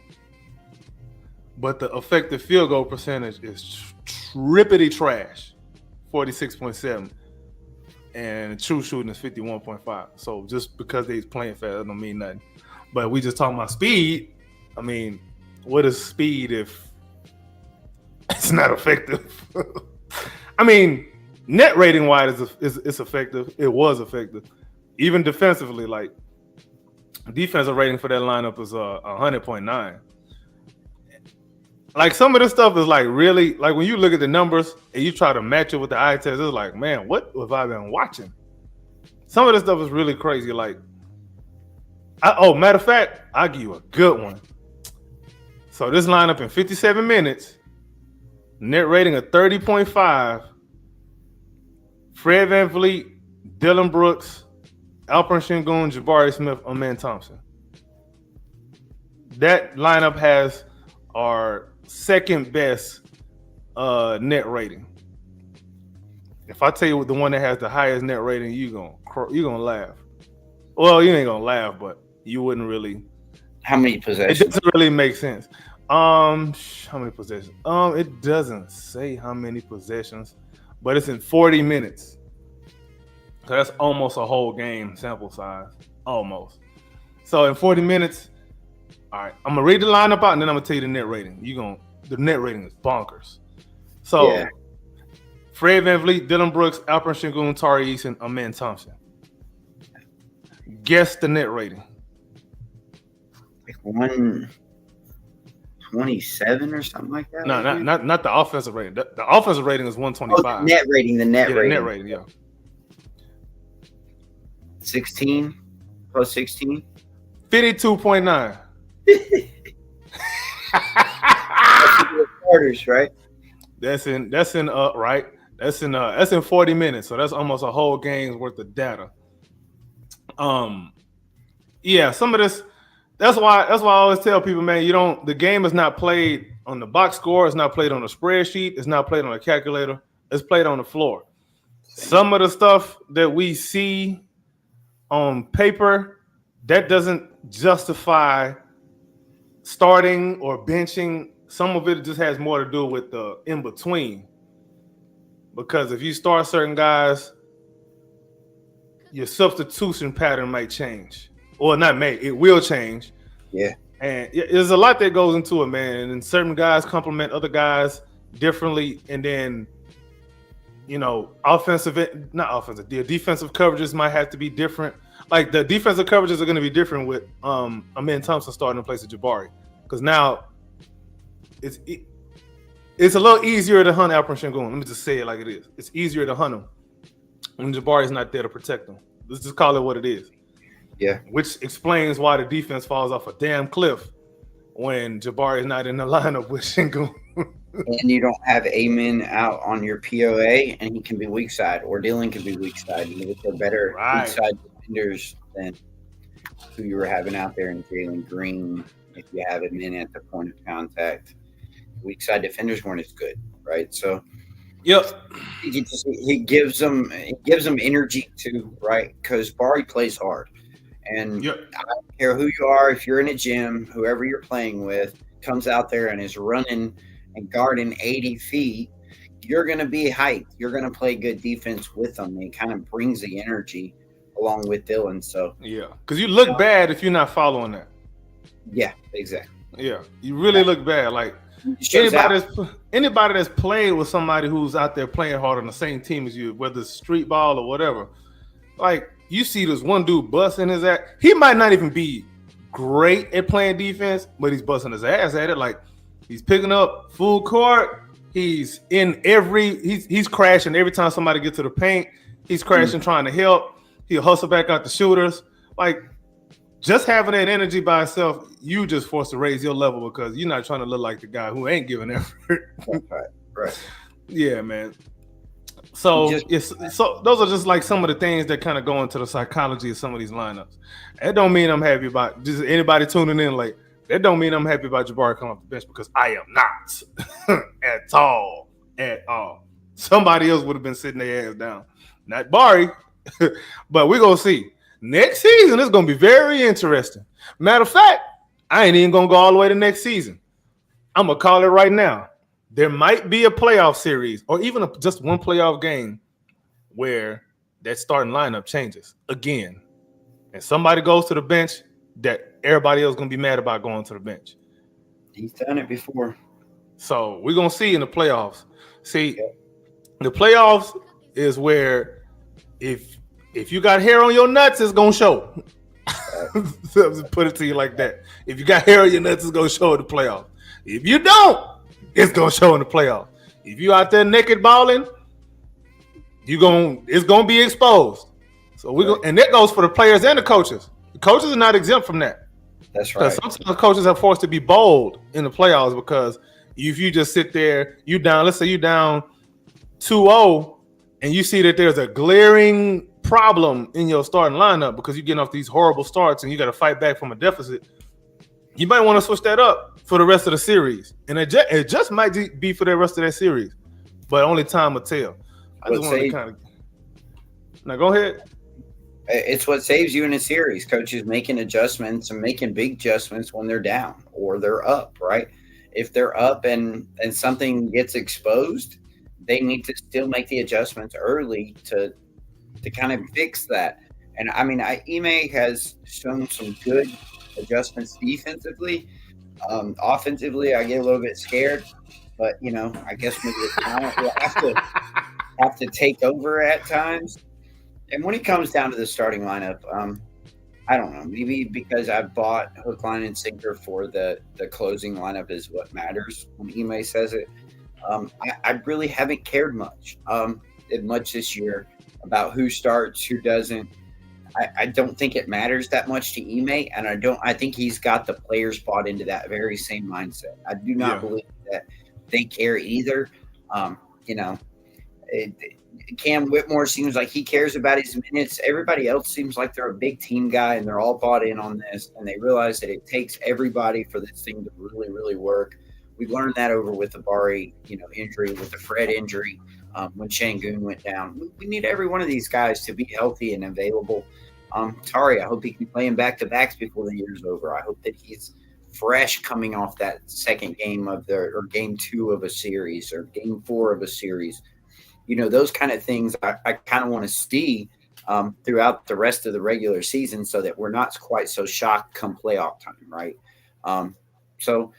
But the effective field goal percentage is trippity trash, 46.7. And true shooting is 51.5. So just because they's playing fast don't mean nothing. But we just talking about speed. I mean, what is speed if it's not effective? I mean, net rating wise is effective. It was effective. Even defensively, like defensive rating for that lineup is 100.9. Like some of this stuff is like really like when you look at the numbers and you try to match it with the eye test, it's like, man, what have I been watching? Some of this stuff is really crazy. Like, matter of fact, I'll give you a good one. So this lineup in 57 minutes, net rating of 30.5. Fred VanVleet, Dylan Brooks, Alperen Şengün, Jabari Smith, Amen Thompson. That lineup has our second best net rating. If I tell you the one that has the highest net rating, you're gonna laugh. Well, you ain't gonna laugh, but you wouldn't really. How many possessions? It doesn't really make sense. How many possessions? It doesn't say how many possessions, but it's in 40 minutes. So that's almost a whole game sample size. Almost. So in 40 minutes. All right, I'm gonna read the lineup out and then I'm gonna tell you the net rating. The net rating is bonkers. So, yeah. Fred VanVleet, Dylan Brooks, Alperen Şengün, Tari Eason, Amen Thompson. Guess the net rating. Like 127 or something like that. No, not the offensive rating. The offensive rating is 125. Oh, the net rating. The net rating. The net rating. Yeah. 16 plus 16. 52.9. Quarters, right? That's in right. That's in 40 minutes, so that's almost a whole game's worth of data. Yeah, some of this. That's why I always tell people, man, the game is not played on the box score. It's not played on a spreadsheet. It's not played on a calculator. It's played on the floor. Some of the stuff that we see on paper, that doesn't justify starting or benching. Some of it just has more to do with the in-between. Because if you start certain guys, your substitution pattern might change. Or not may, it will change. Yeah. And there's a lot that goes into it, man. And certain guys complement other guys differently. And then, the defensive coverages might have to be different. Like the defensive coverages are going to be different with Amen Thompson starting in place of Jabari. Because now it's a little easier to hunt Alperen Şengün. Let me just say it like it is. It's easier to hunt him when Jabari's not there to protect him. Let's just call it what it is. Yeah. Which explains why the defense falls off a damn cliff when Jabari is not in the lineup with Shingun. And you don't have Amen out on your POA, and he can be weak side, or Dylan can be weak side. If they're better weak side defenders than who you were having out there in Jalen Green, if you have him in at the point of contact, weak side defenders weren't as good, right? So, yep, he gives them energy too, right? Because Bari plays hard, and yep. I don't care who you are. If you're in a gym, whoever you're playing with comes out there and is running and guarding 80 feet, you're going to be hyped. You're going to play good defense with them. It kind of brings the energy along with Dylan. So yeah, because you look bad if you're not following that. Yeah, exactly. Yeah, you really look bad. Like anybody that's played with somebody who's out there playing hard on the same team as you, whether it's street ball or whatever, like you see this one dude busting his ass. He might not even be great at playing defense, but he's busting his ass at it. Like he's picking up full court. He's in he's crashing every time somebody gets to the paint. He's crashing trying to help. He'll hustle back out the shooters. Like just having that energy by itself, you just forced to raise your level because you're not trying to look like the guy who ain't giving effort. Right. Yeah, man. So those are just like some of the things that kind of go into the psychology of some of these lineups. That don't mean I'm happy about just anybody tuning in like that don't mean I'm happy about Jabari coming off the bench because I am not at all. Somebody else would have been sitting their ass down. Not Bari, but we're going to see. Next season is going to be very interesting. Matter of fact, I ain't even going to go all the way to next season. I'm going to call it right now. There might be a playoff series or even just one playoff game where that starting lineup changes again. And somebody goes to the bench that everybody else is going to be mad about going to the bench. He's done it before. So we're going to see in the playoffs. See, the playoffs is where if you got hair on your nuts, it's going to show. Put it to you like that. If you got hair on your nuts, it's going to show in the playoffs. If you don't, it's going to show in the playoffs. If you out there naked balling, it's going to be exposed. So and that goes for the players and the coaches. The coaches are not exempt from that. That's right. Because sometimes coaches are forced to be bold in the playoffs because if you just sit there, let's say you down 2-0, and you see that there's a glaring problem in your starting lineup because you're getting off these horrible starts and you got to fight back from a deficit, you might want to switch that up for the rest of the series. And it just might be for the rest of that series, but only time will tell. I just want to kind of – now go ahead. It's what saves you in a series. Coaches making adjustments and making big adjustments when they're down or they're up, right? If they're up and something gets exposed, they need to still make the adjustments early to kind of fix that. And I mean, Ime has shown some good adjustments defensively. Offensively, I get a little bit scared, but I guess maybe the talent will have to take over at times. And when it comes down to the starting lineup, I don't know. Maybe because I bought hook, line, and sinker for the closing lineup is what matters when Ime says it. I really haven't cared much this year about who starts, who doesn't. I don't think it matters that much to Ime, and I think he's got the players bought into that very same mindset. I do not believe that they care either. Cam Whitmore seems like he cares about his minutes. Everybody else seems like they're a big team guy and they're all bought in on this, and they realize that it takes everybody for this thing to really, really work. We learned that over with the Bari, injury, with the Fred injury, when Shangun went down. We need every one of these guys to be healthy and available. Tari, I hope he can play him back-to-backs before the year's over. I hope that he's fresh coming off that second game or game 2 of a series or game 4 of a series. Those kind of things I kind of want to see throughout the rest of the regular season so that we're not quite so shocked come playoff time, right? So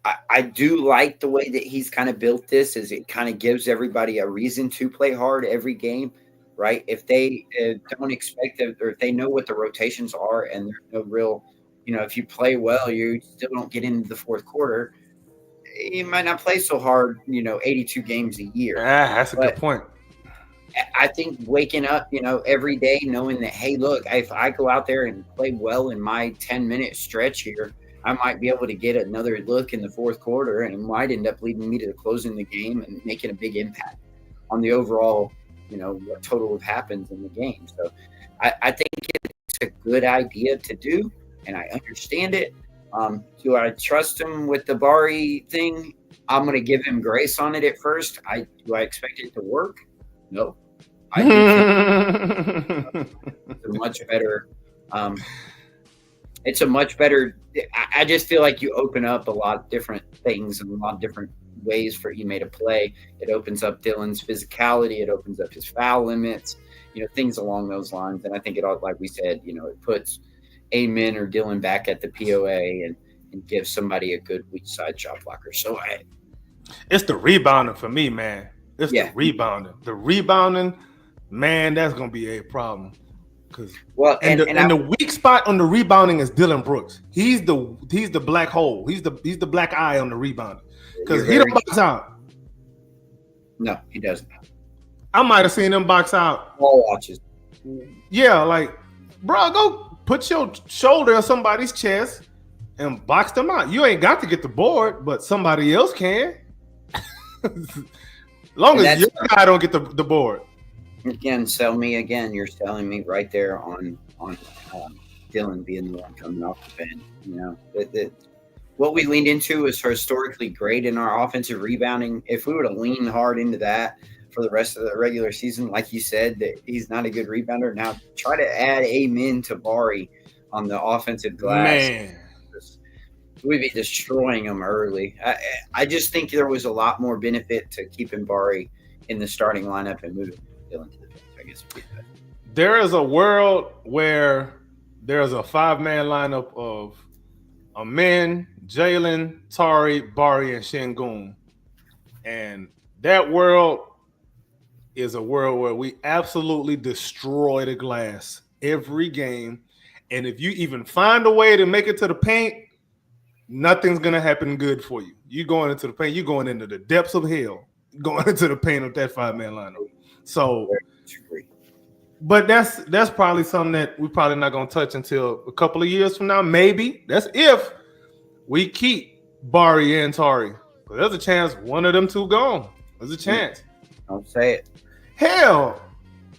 I do like the way that he's kind of built this, is it kind of gives everybody a reason to play hard every game, right? If they don't expect it, or if they know what the rotations are and there's no real, if you play well, you still don't get into the fourth quarter, you might not play so hard, 82 games a year. That's a good point. I think waking up, every day knowing that, hey, look, if I go out there and play well in my 10-minute stretch here, I might be able to get another look in the fourth quarter, and it might end up leading me to closing the game and making a big impact on the overall, what total happens in the game. So I think it's a good idea to do, and I understand it. Do I trust him with the Bari thing? I'm going to give him grace on it at first. Do I expect it to work? No. I do think it's a much better. It's a much better. I just feel like you open up a lot of different things and a lot of different ways for Ime to play. It opens up Dylan's physicality. It opens up his foul limits. Things along those lines. And I think it all, like we said, it puts Amen or Dylan back at the POA and gives somebody a good weak side shot blocker. So it's the rebounding for me, man. It's the rebounding. The rebounding, man, that's gonna be a problem. And the weak spot on the rebounding is Dylan Brooks. He's the black hole. He's the black eye on the rebounding because he don't box out. No, he doesn't. I might have seen him box out. All watches. Yeah, like, bro, go put your shoulder on somebody's chest and box them out. You ain't got to get the board, but somebody else can. Long as your guy don't get the board. Again, sell me again. You're selling me right there on Dylan being the one coming off the bench. What we leaned into is historically great in our offensive rebounding. If we were to lean hard into that for the rest of the regular season, like you said, that he's not a good rebounder. Now try to add Amen to Bari on the offensive glass. Man. We'd be destroying them early. I just think there was a lot more benefit to keeping Bari in the starting lineup and moving Dylan to the bench, I guess. There is a world where there's a 5-man lineup of Amen, Jalen, Tari, Bari, and Şengün. And that world is a world where we absolutely destroy the glass every game. And if you even find a way to make it to the paint, nothing's going to happen good for you. You going into the paint, you're going into the depths of hell, going into the paint of that 5-man lineup. So, but that's probably something that we're probably not going to touch until a couple of years from now. Maybe. That's if we keep Bari and Tari. But there's a chance one of them two gone. There's a chance. Don't say it. Hell,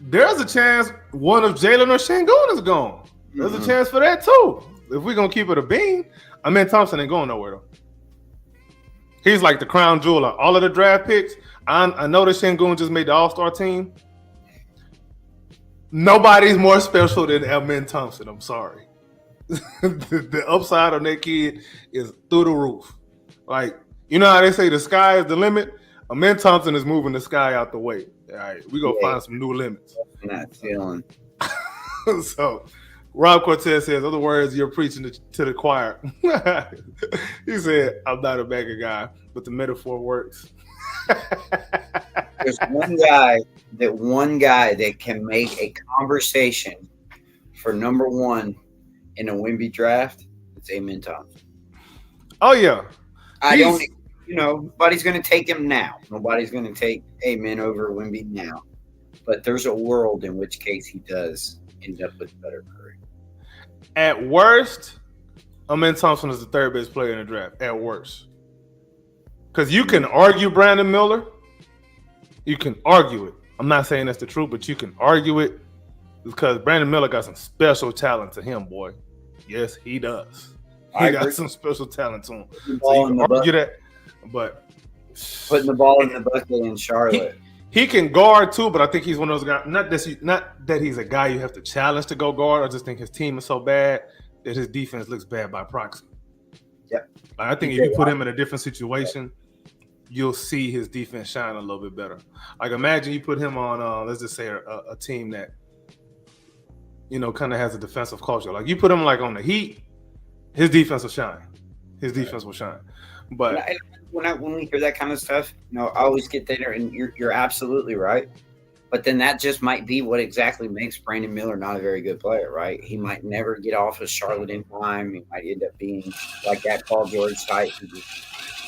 there's a chance one of Jalen or Şengün is gone. There's a chance for that too. If we're going to keep it a bean. Amen Thompson ain't going nowhere though. He's like the crown jewel of all of the draft picks. I know that Şengün just made the All-Star team. Nobody's more special than Amen Thompson. I'm sorry. the upside on that kid is through the roof. Like, you know how they say the sky is the limit? Amen Thompson is moving the sky out the way. All right, we're going to find some new limits. Not feeling. So, Rob Cortez says, other words, you're preaching to the choir. He said, I'm not a bagger guy, but the metaphor works. There's one guy that can make a conversation for number one in a Wemby draft. It's Amen Thompson. Oh, yeah. Nobody's going to take him now. Nobody's going to take Amen over Wemby now. But there's a world in which case he does end up with better career. At worst, Amen Thompson is the third best player in the draft. At worst. Because you can argue Brandon Miller. You can argue it. I'm not saying that's the truth, but you can argue it because Brandon Miller got some special talent to him, boy. Yes, he does. He got some special talent to him. So you can argue that, but putting the ball in the bucket in Charlotte. He can guard too, but I think he's one of those guys. Not that he's a guy you have to challenge to go guard. I just think his team is so bad that his defense looks bad by proxy. Yep. I think if you put him in a different situation, you'll see his defense shine a little bit better. Like imagine you put him on, let's just say a team that, kind of has a defensive culture. Like you put him like on the Heat, his defense will shine. His defense will shine. But when we hear that kind of stuff, I always get there, and you're absolutely right. But then that just might be what exactly makes Brandon Miller not a very good player, right? He might never get off of Charlotte in time. He might end up being like that Paul George type, who's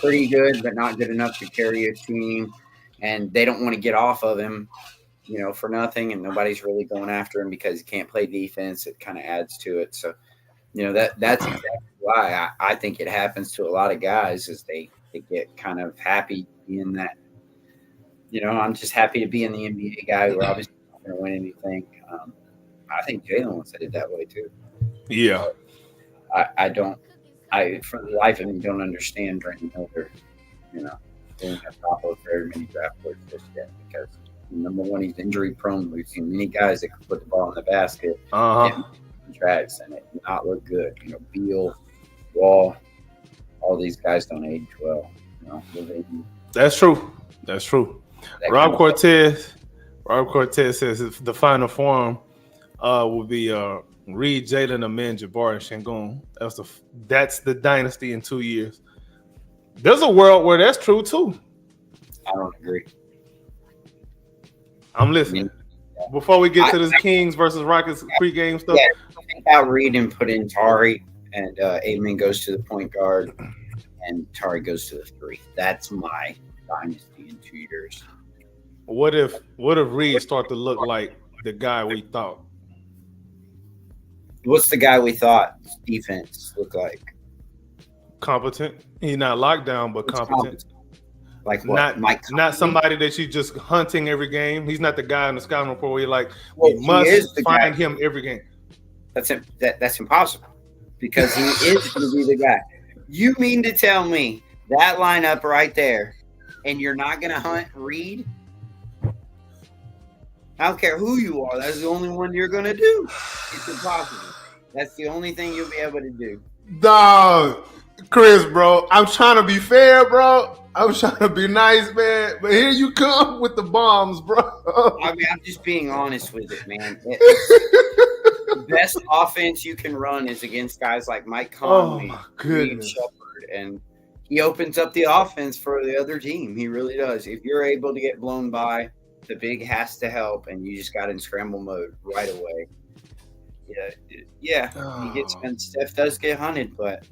pretty good but not good enough to carry a team, and they don't want to get off of him. for nothing, and nobody's really going after him because he can't play defense. It kind of adds to it. So, that's exactly why I think it happens to a lot of guys is they get kind of happy being that. I'm just happy to be in the NBA guy. We're obviously not going to win anything. I think Jalen wants to do it that way too. Yeah. I don't. I for the life of me don't understand Brandon Miller. Being a top of very many draft picks just yet because number one, he's injury prone. We've seen many guys that can put the ball in the basket, get contracts, and it not look good. Beal, Wall, all these guys don't age well. That's true. That's true. Rob Cortez says the final form will be Reed, Jalen, Amin, Jabari, and Shingun. That's the dynasty in 2 years. There's a world where that's true too. I don't agree. I'm listening. Before we get to this Kings versus Rockets pregame stuff, think out Reed and put in Tari, and Amen goes to the point guard, and Tari goes to the 3. That's my dynasty in 2 years. What if Reed start to look like the guy we thought? What's the guy we thought defense look like? Competent. He's not locked down, but competent. Like what? Not somebody that you just hunting every game. He's not the guy in the scouting report where you're like, we must find him every game. That's impossible because he is going to be the guy. You mean to tell me that lineup right there, and you're not going to hunt Reed? I don't care who you are. That's the only one you're going to do. It's impossible. That's the only thing you'll be able to do. Dog, Chris, bro, I'm trying to be fair, bro. I'm trying to be nice, man. But here you come with the bombs, bro. I mean, I'm just being honest with it, man. The best offense you can run is against guys like Mike Conley, Reed Shepherd, and he opens up the offense for the other team. He really does. If you're able to get blown by, the big has to help, and you just got in scramble mode right away. And Steph does get hunted, but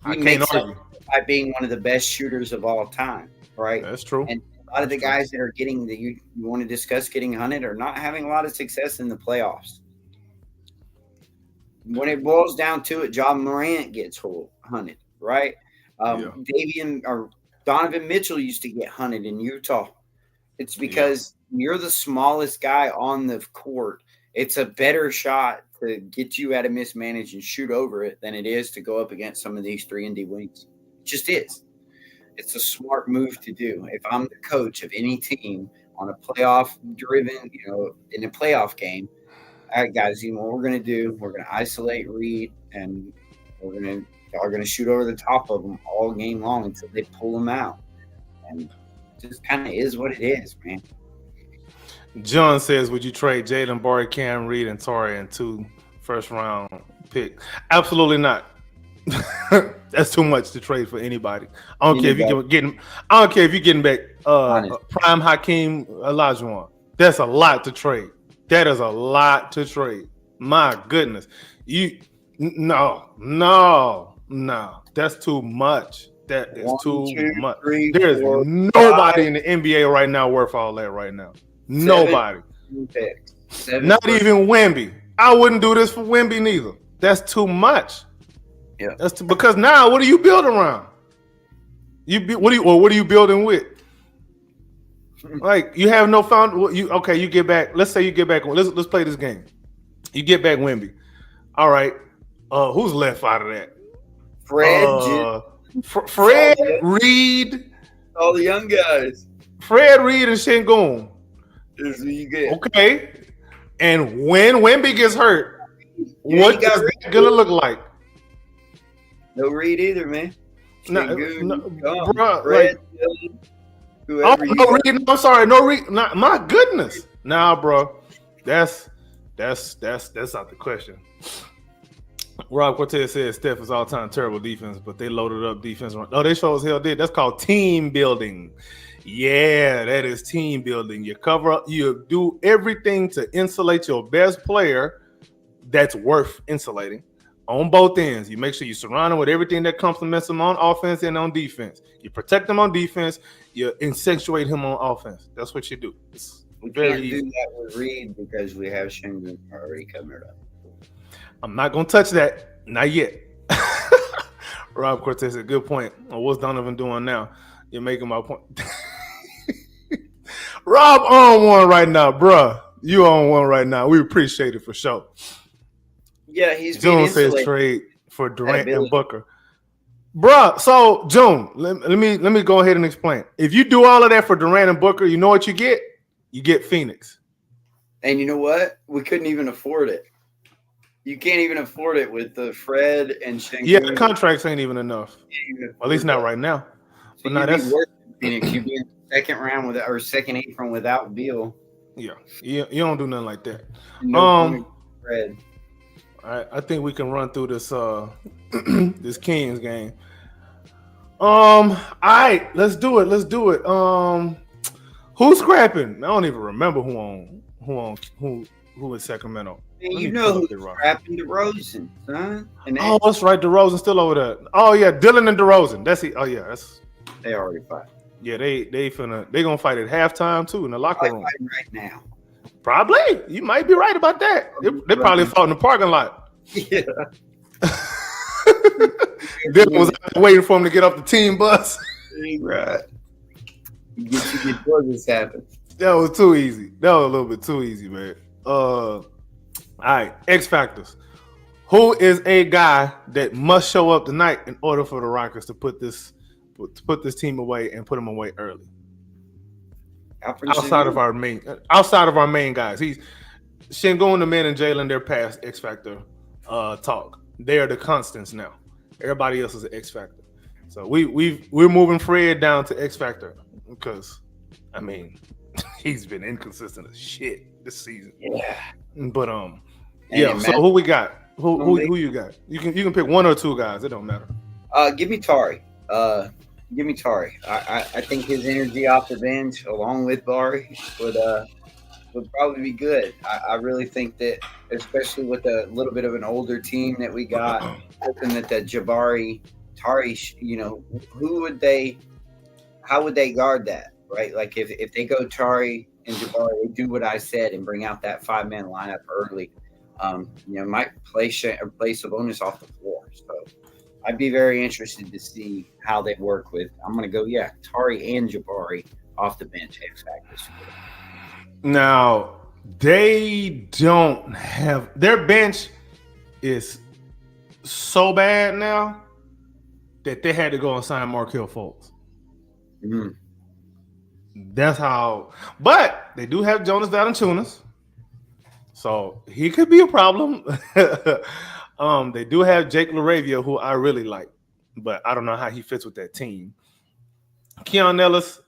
I can't argue by being one of the best shooters of all time, right? That's true. And a lot of the guys that are getting that you want to discuss getting hunted are not having a lot of success in the playoffs. When it boils down to it, John Morant gets hunted, right? Donovan Mitchell used to get hunted in Utah. It's because you're the smallest guy on the court. It's a better shot to get you at a mismanage and shoot over it than it is to go up against some of these 3-and-D wings. It just is. It's a smart move to do. If I'm the coach of any team on a playoff-driven, in a playoff game, all right, guys, what we're going to do, we're going to isolate Reed, and y'all are going to shoot over the top of them all game long until they pull them out. And it just kind of is what it is, man. John says, would you trade Jalen, Barry, Cam, Reed, and Tari and 2 first-round picks? Absolutely not. That's too much to trade for anybody. I don't care if you're getting back prime Hakeem Olajuwon. That's a lot to trade. That is a lot to trade. My goodness. No. That's too much. That is too much. There's nobody in the NBA right now worth all that right now. Nobody. Not even Wemby. I wouldn't do this for Wemby neither. That's too much. Yeah. Because now what do you build around? What are you building with? Like you have no found. You get back. Let's say you get back. Let's play this game. You get back Wemby. All right. Who's left out of that? Fred, Reed, all the young guys. Fred, Reed, and Shingun. Is who you get. Okay. And when Wemby gets hurt, what is it gonna look like? No Reed either, man. No, Fred, no Reed. I'm sorry, no Reed. My goodness. Nah, bro. That's out the question. Rob Cortez says Steph is all-time terrible defense, but they loaded up defense. Oh, they sure as hell did. That's called team building. Yeah, that is team building. You cover up, you do everything to insulate your best player that's worth insulating on both ends. You make sure you surround them with everything that complements them on offense and on defense. You protect them on defense. You accentuate him on offense. That's what you do. We Very can't easy. do that with Reed because we have Shingun already coming up. I'm not gonna touch that. Not yet. Rob Cortez said, good point. What's Donovan doing now? You're making my point. Rob on one right now, bruh. You on one right now. We appreciate it for sure. Yeah, he's being June says insulated. trade for Durant and ability. Booker. Bruh, so June, let me go ahead and explain. If you do all of that for Durant and Booker, you know what you get? You get Phoenix. And you know what? We couldn't even afford it. You can't even afford it with the Fred and Shingun. Yeah, the contracts ain't even enough. At least not right now. So But you'd now be that's worse than Phoenix. You'd be in the second round with or second apron without Beal. yeah. You don't do nothing like that. No Fred. I think we can run through this this Kings game. All right, let's do it. Who's scrapping? I don't even remember who is Sacramento. Man, you know who's scrapping DeRozan, son. And oh, that's right. DeRozan still over there. Oh yeah, Dylan and DeRozan. That's it. Oh yeah, that's they already fight. Yeah, they gonna fight at halftime too in the locker room right now. Probably. You might be right about that. They probably fought in the parking lot. Yeah. Dylan was waiting for him to get off the team bus. Right. Before this happened. That was too easy. That was a little bit too easy, man. All right, X Factors. Who is a guy that must show up tonight in order for the Rockets to put this team away and put them away early? Outside of our main guys, he's Şengün, the man, and Jalen. They're past X Factor talk. They are the constants now. Everybody else is an X Factor. So we're moving Fred down to X Factor because, I mean, he's been inconsistent as shit this season. Yeah. But yeah. So who we got? Who you got? You can pick one or two guys. It don't matter. Give me Tari. Give me Tari. I think his energy off the bench, along with Bari, would probably be good. I really think that, especially with a little bit of an older team that we got, hoping that the Jabari, Tari, how would they guard that, right? Like if they go Tari and Jabari, they do what I said and bring out that 5-man lineup early, might play Sabonis off the floor. So I'd be very interested to see how they work with. I'm going to go, Tari and Jabari off the bench. X Factors. Now, they don't have – their bench is so bad now that they had to go and sign Markelle Fultz. Mm-hmm. That's how – but they do have Jonas Valanciunas, so he could be a problem. They do have Jake LaRavia, who I really like, but I don't know how he fits with that team. Keon Ellis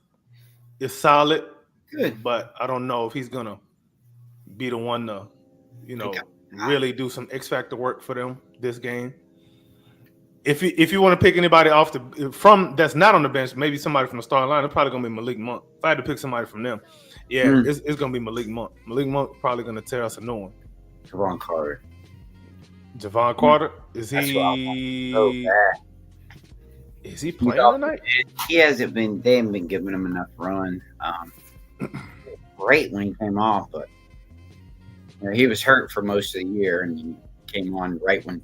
is solid. Good, but I don't know if he's gonna be the one to, really do some X Factor work for them this game. If you want to pick anybody off that's not on the bench, maybe somebody from the starting line, it's probably gonna be Malik Monk. If I had to pick somebody from them, it's gonna be Malik Monk. Malik Monk probably gonna tear us a new one. Javon Carter. Javon Carter, is he? So bad. Is he playing tonight? He hasn't been. They haven't been giving him enough run. Great when he came off, but he was hurt for most of the year, and he came on right when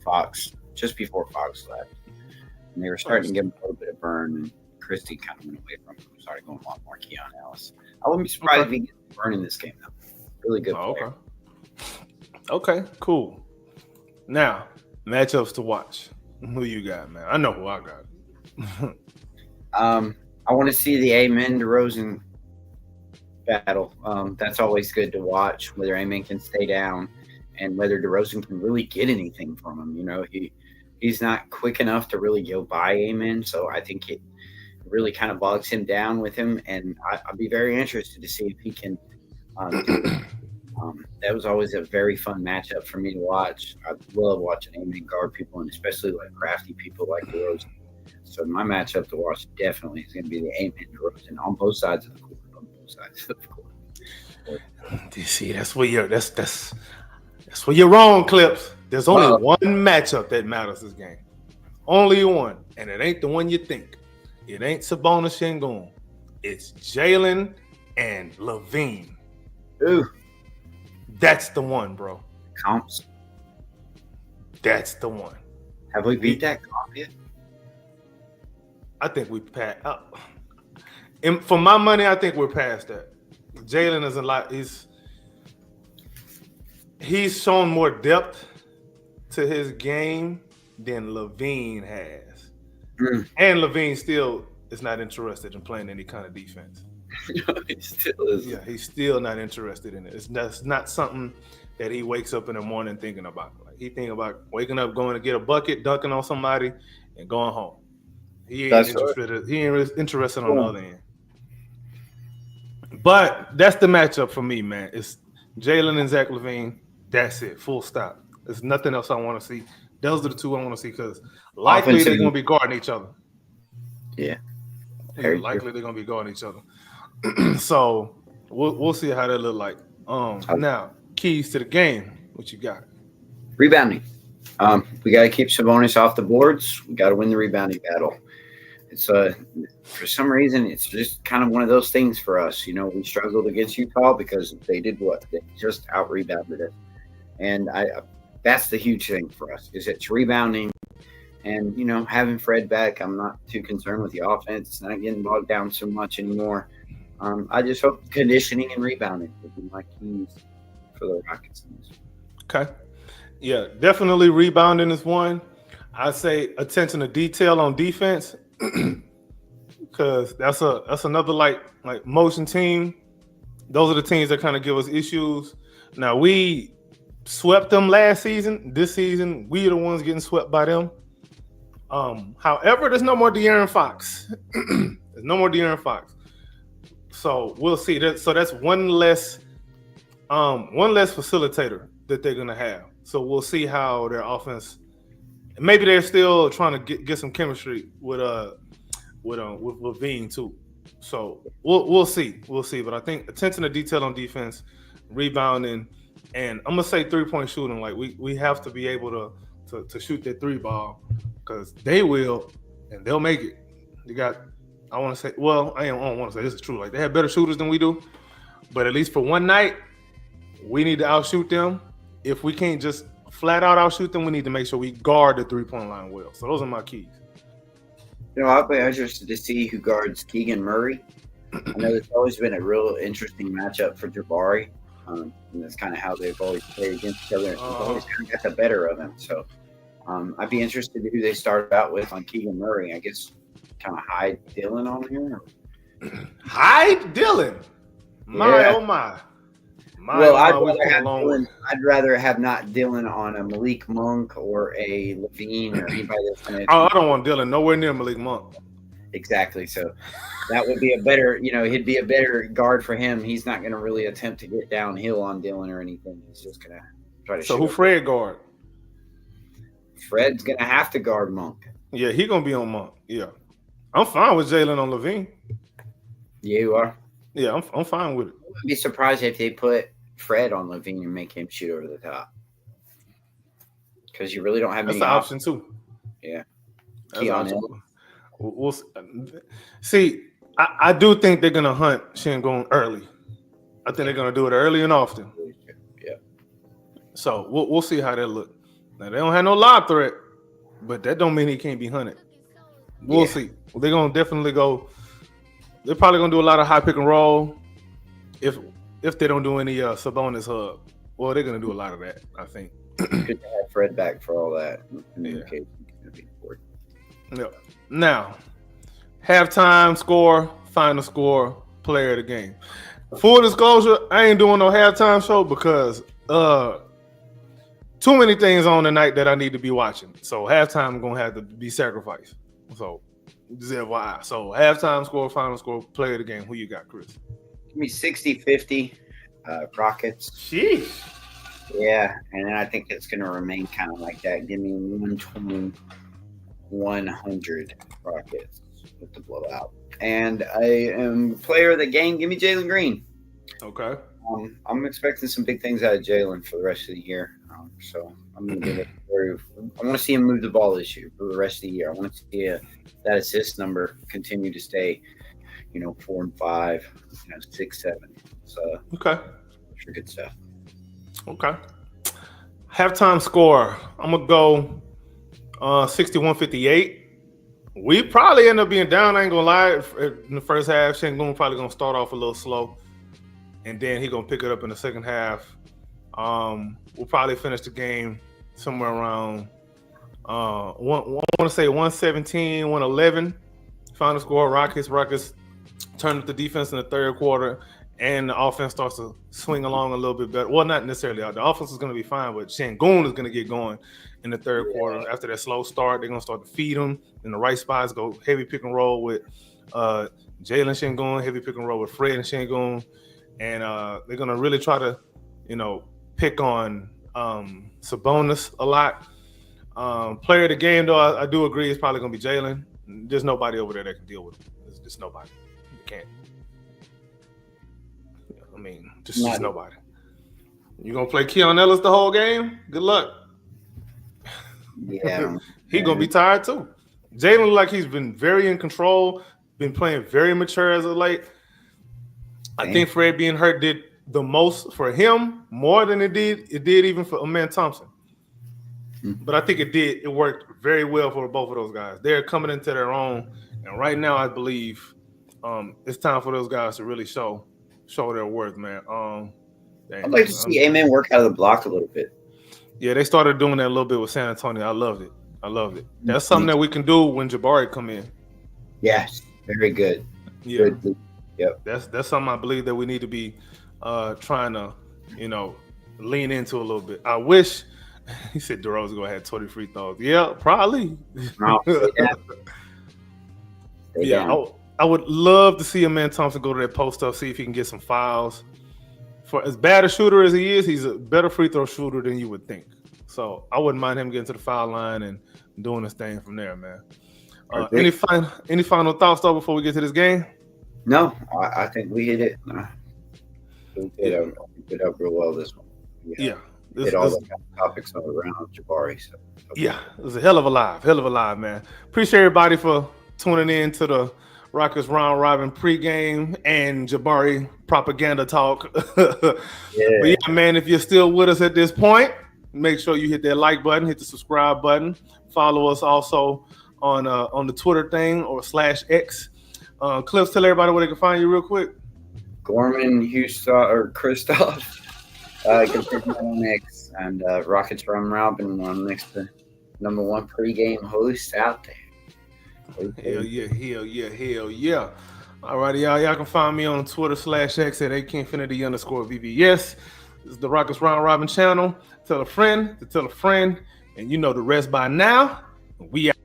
just before Fox left, and they were starting to give him a little bit of burn. And Christie kind of went away from him, started going a lot more Keon Ellis. I wouldn't be surprised if he gets burn in this game, though. Really good player. Okay, cool. Now matchups to watch. Who you got, man? I know who I got. I want to see the Amen DeRozan battle. That's always good to watch, whether Amen can stay down and whether DeRozan can really get anything from him. He's not quick enough to really go by Amen, so I think it really kind of bogs him down with him, and I'll be very interested to see if he can do it. That was always a very fun matchup for me to watch. I love watching Amen guard people, and especially like crafty people like DeRozan. So my matchup to watch definitely is going to be the Amen DeRozan on both sides of the court. See, that's where you're wrong, Clips. There's only one matchup that matters this game. Only one, and it ain't the one you think. It ain't Sabonis Şengün. It's Jalen and Levine. Ooh, That's the one, bro. comps. That's the one. Have we beat that comp yet? I think we passed. And for my money, I think we're past that. Jalen is a lot. He's shown more depth to his game than Levine has, and Levine still is not interested in playing any kind of defense. He still is. Yeah, he's still not interested in it. That's not something that he wakes up in the morning thinking about. Like he think about waking up, going to get a bucket, dunking on somebody, and going home. He ain't interested. Right. He ain't interested on the other end. But that's the matchup for me, man. It's Jalen and Zach LaVine. That's it. Full stop. There's nothing else I want to see. Those are the two I want to see because likely they're going to be guarding each other. Yeah. Likely they're going to be guarding each other. So we'll see how that look like. Now, keys to the game. What you got? Rebounding. We got to keep Sabonis off the boards. We got to win the rebounding battle. It's for some reason, it's just kind of one of those things for us. You know, we struggled against Utah because they did what? They just out-rebounded it. And that's the huge thing for us is it's rebounding and, you know, having Fred back. I'm not too concerned with the offense. It's not getting bogged down so much anymore. I just hope conditioning and rebounding would be my keys for the Rockets. Okay. Yeah, definitely rebounding is one. I say attention to detail on defense because that's another like motion team. Those are the teams that kind of give us issues. Now we swept them last season. This season, we are the ones getting swept by them. However, there's no more De'Aaron Fox. There's no more De'Aaron Fox. So we'll see. So that's one less facilitator that they're gonna have. So we'll see how their offense. Maybe they're still trying to get some chemistry with Levine too. So we'll see. We'll see. But I think attention to detail on defense, rebounding, and I'm gonna say 3-point shooting. Like we have to be able to shoot that 3 ball because they will and they'll make it. They got. I want to say. Well, I don't want to say this is true. Like they have better shooters than we do, but at least for one night, we need to outshoot them. If we can't just flat out outshoot them, we need to make sure we guard the 3-point line well. So those are my keys. You know, I'll be interested to see who guards Keegan Murray. I know it's always been a real interesting matchup for Jabari. And that's kind of how they've always played against each other. He's always kind of got the better of him. So I'd be interested in who they start out with on Keegan Murray. I guess kind of hide Dylan on here. Hide Dylan? Oh my. Well, I'd rather have not Dylan on a Malik Monk or a Levine or anybody that's going to. I don't want Dylan nowhere near Malik Monk. Exactly. So that would be a better, he'd be a better guard for him. He's not going to really attempt to get downhill on Dylan or anything. He's just going to try to. So who Fred guard? Fred's going to have to guard Monk. Yeah, he's going to be on Monk. Yeah, I'm fine with Jalen on Levine. Yeah, you are. Yeah, I'm fine with it. I wouldn't be surprised if they put Fred on Levine and make him shoot over the top. Because you really don't have That's any an option too. Yeah. We'll see. I do think they're gonna hunt Şengün early. I think they're gonna do it early and often. Yeah. So we'll see how they look. Now they don't have no lob threat, but that don't mean he can't be hunted. We'll see. They're gonna definitely go. They're probably gonna do a lot of high pick and roll. If they don't do any Sabonis hub, well, they're gonna do a lot of that. I think. Good to have Fred back for all that. Yeah. Now, halftime score, final score, player of the game. Full disclosure, I ain't doing no halftime show because too many things on tonight that I need to be watching. So halftime gonna have to be sacrificed. So just FYI. So halftime score, final score, player of the game. Who you got, Chris? Give me 60-50 Rockets. Sheesh. Yeah, and then I think it's going to remain kind of like that. Give me 120, 100 Rockets with the blowout. And I am player of the game. Give me Jalen Green. Okay. I'm expecting some big things out of Jalen for the rest of the year. So I'm going to give it I want to see him move the ball this year for the rest of the year. I want to see that assist number continue to stay, 4 and 5, 6, 7. So okay. for good stuff. Okay. Halftime score. I'm gonna go 61-58. We probably end up being down. I ain't gonna lie. In the first half, Şengün probably gonna start off a little slow, and then he gonna pick it up in the second half. We'll probably finish the game somewhere around I want to say 117, 111. Final score. Rockets turn up the defense in the third quarter, and the offense starts to swing along a little bit better. Well, not necessarily. The offense is going to be fine, but Şengün is going to get going in the third quarter. After that slow start, they're going to start to feed them in the right spots, go heavy pick and roll with Jalen Şengün, heavy pick and roll with Fred and Şengün. And they're going to really try to, pick on Sabonis a lot. Player of the game, though, I do agree it's probably going to be Jalen. There's nobody over there that can deal with him. There's just nobody. You can't. I mean, just nobody. You going to play Keon Ellis the whole game? Good luck. Yeah. He going to be tired, too. Jalen look like he's been very in control, been playing very mature as of late. I think Fred being hurt did the most for him, more than it did even for Amen Thompson. But I think it worked very well for both of those guys. They're coming into their own, and right now I believe it's time for those guys to really show their worth, man. I'd like to see Amen work out of the block a little bit. Yeah, they started doing that a little bit with San Antonio. I loved it. That's something that we can do when Jabari come in. Yes, very good. Yeah, good. Yep. That's something I believe that we need to be trying to, lean into a little bit. I wish. He said DeRozan gonna have 20 free throws. Yeah, probably. I would love to see Amen Thompson go to that post up, see if he can get some fouls. For as bad a shooter as he is, he's a better free throw shooter than you would think. So I wouldn't mind him getting to the foul line and doing his thing from there, man. Any final thoughts though before we get to this game? No, I think we hit it. We did up real well this one. Yeah. Hit all the topics around Jabari. So, okay. Yeah, it was a hell of a live, man. Appreciate everybody for tuning in to the Rockets Round Robin pregame and Jabari propaganda talk. But yeah, man, if you're still with us at this point, make sure you hit that like button, hit the subscribe button. Follow us also on the Twitter thing or /X. Clips, tell everybody where they can find you real quick. Gorman, Houston, or Christoph. On X and Rockets Round Robin on next to #1 pregame host out there. Hell yeah. All righty, y'all can find me on Twitter /X at AKinfinity_VVS. This is the Rockets Round Robin channel. Tell a friend to tell a friend, and you know the rest by now. We out.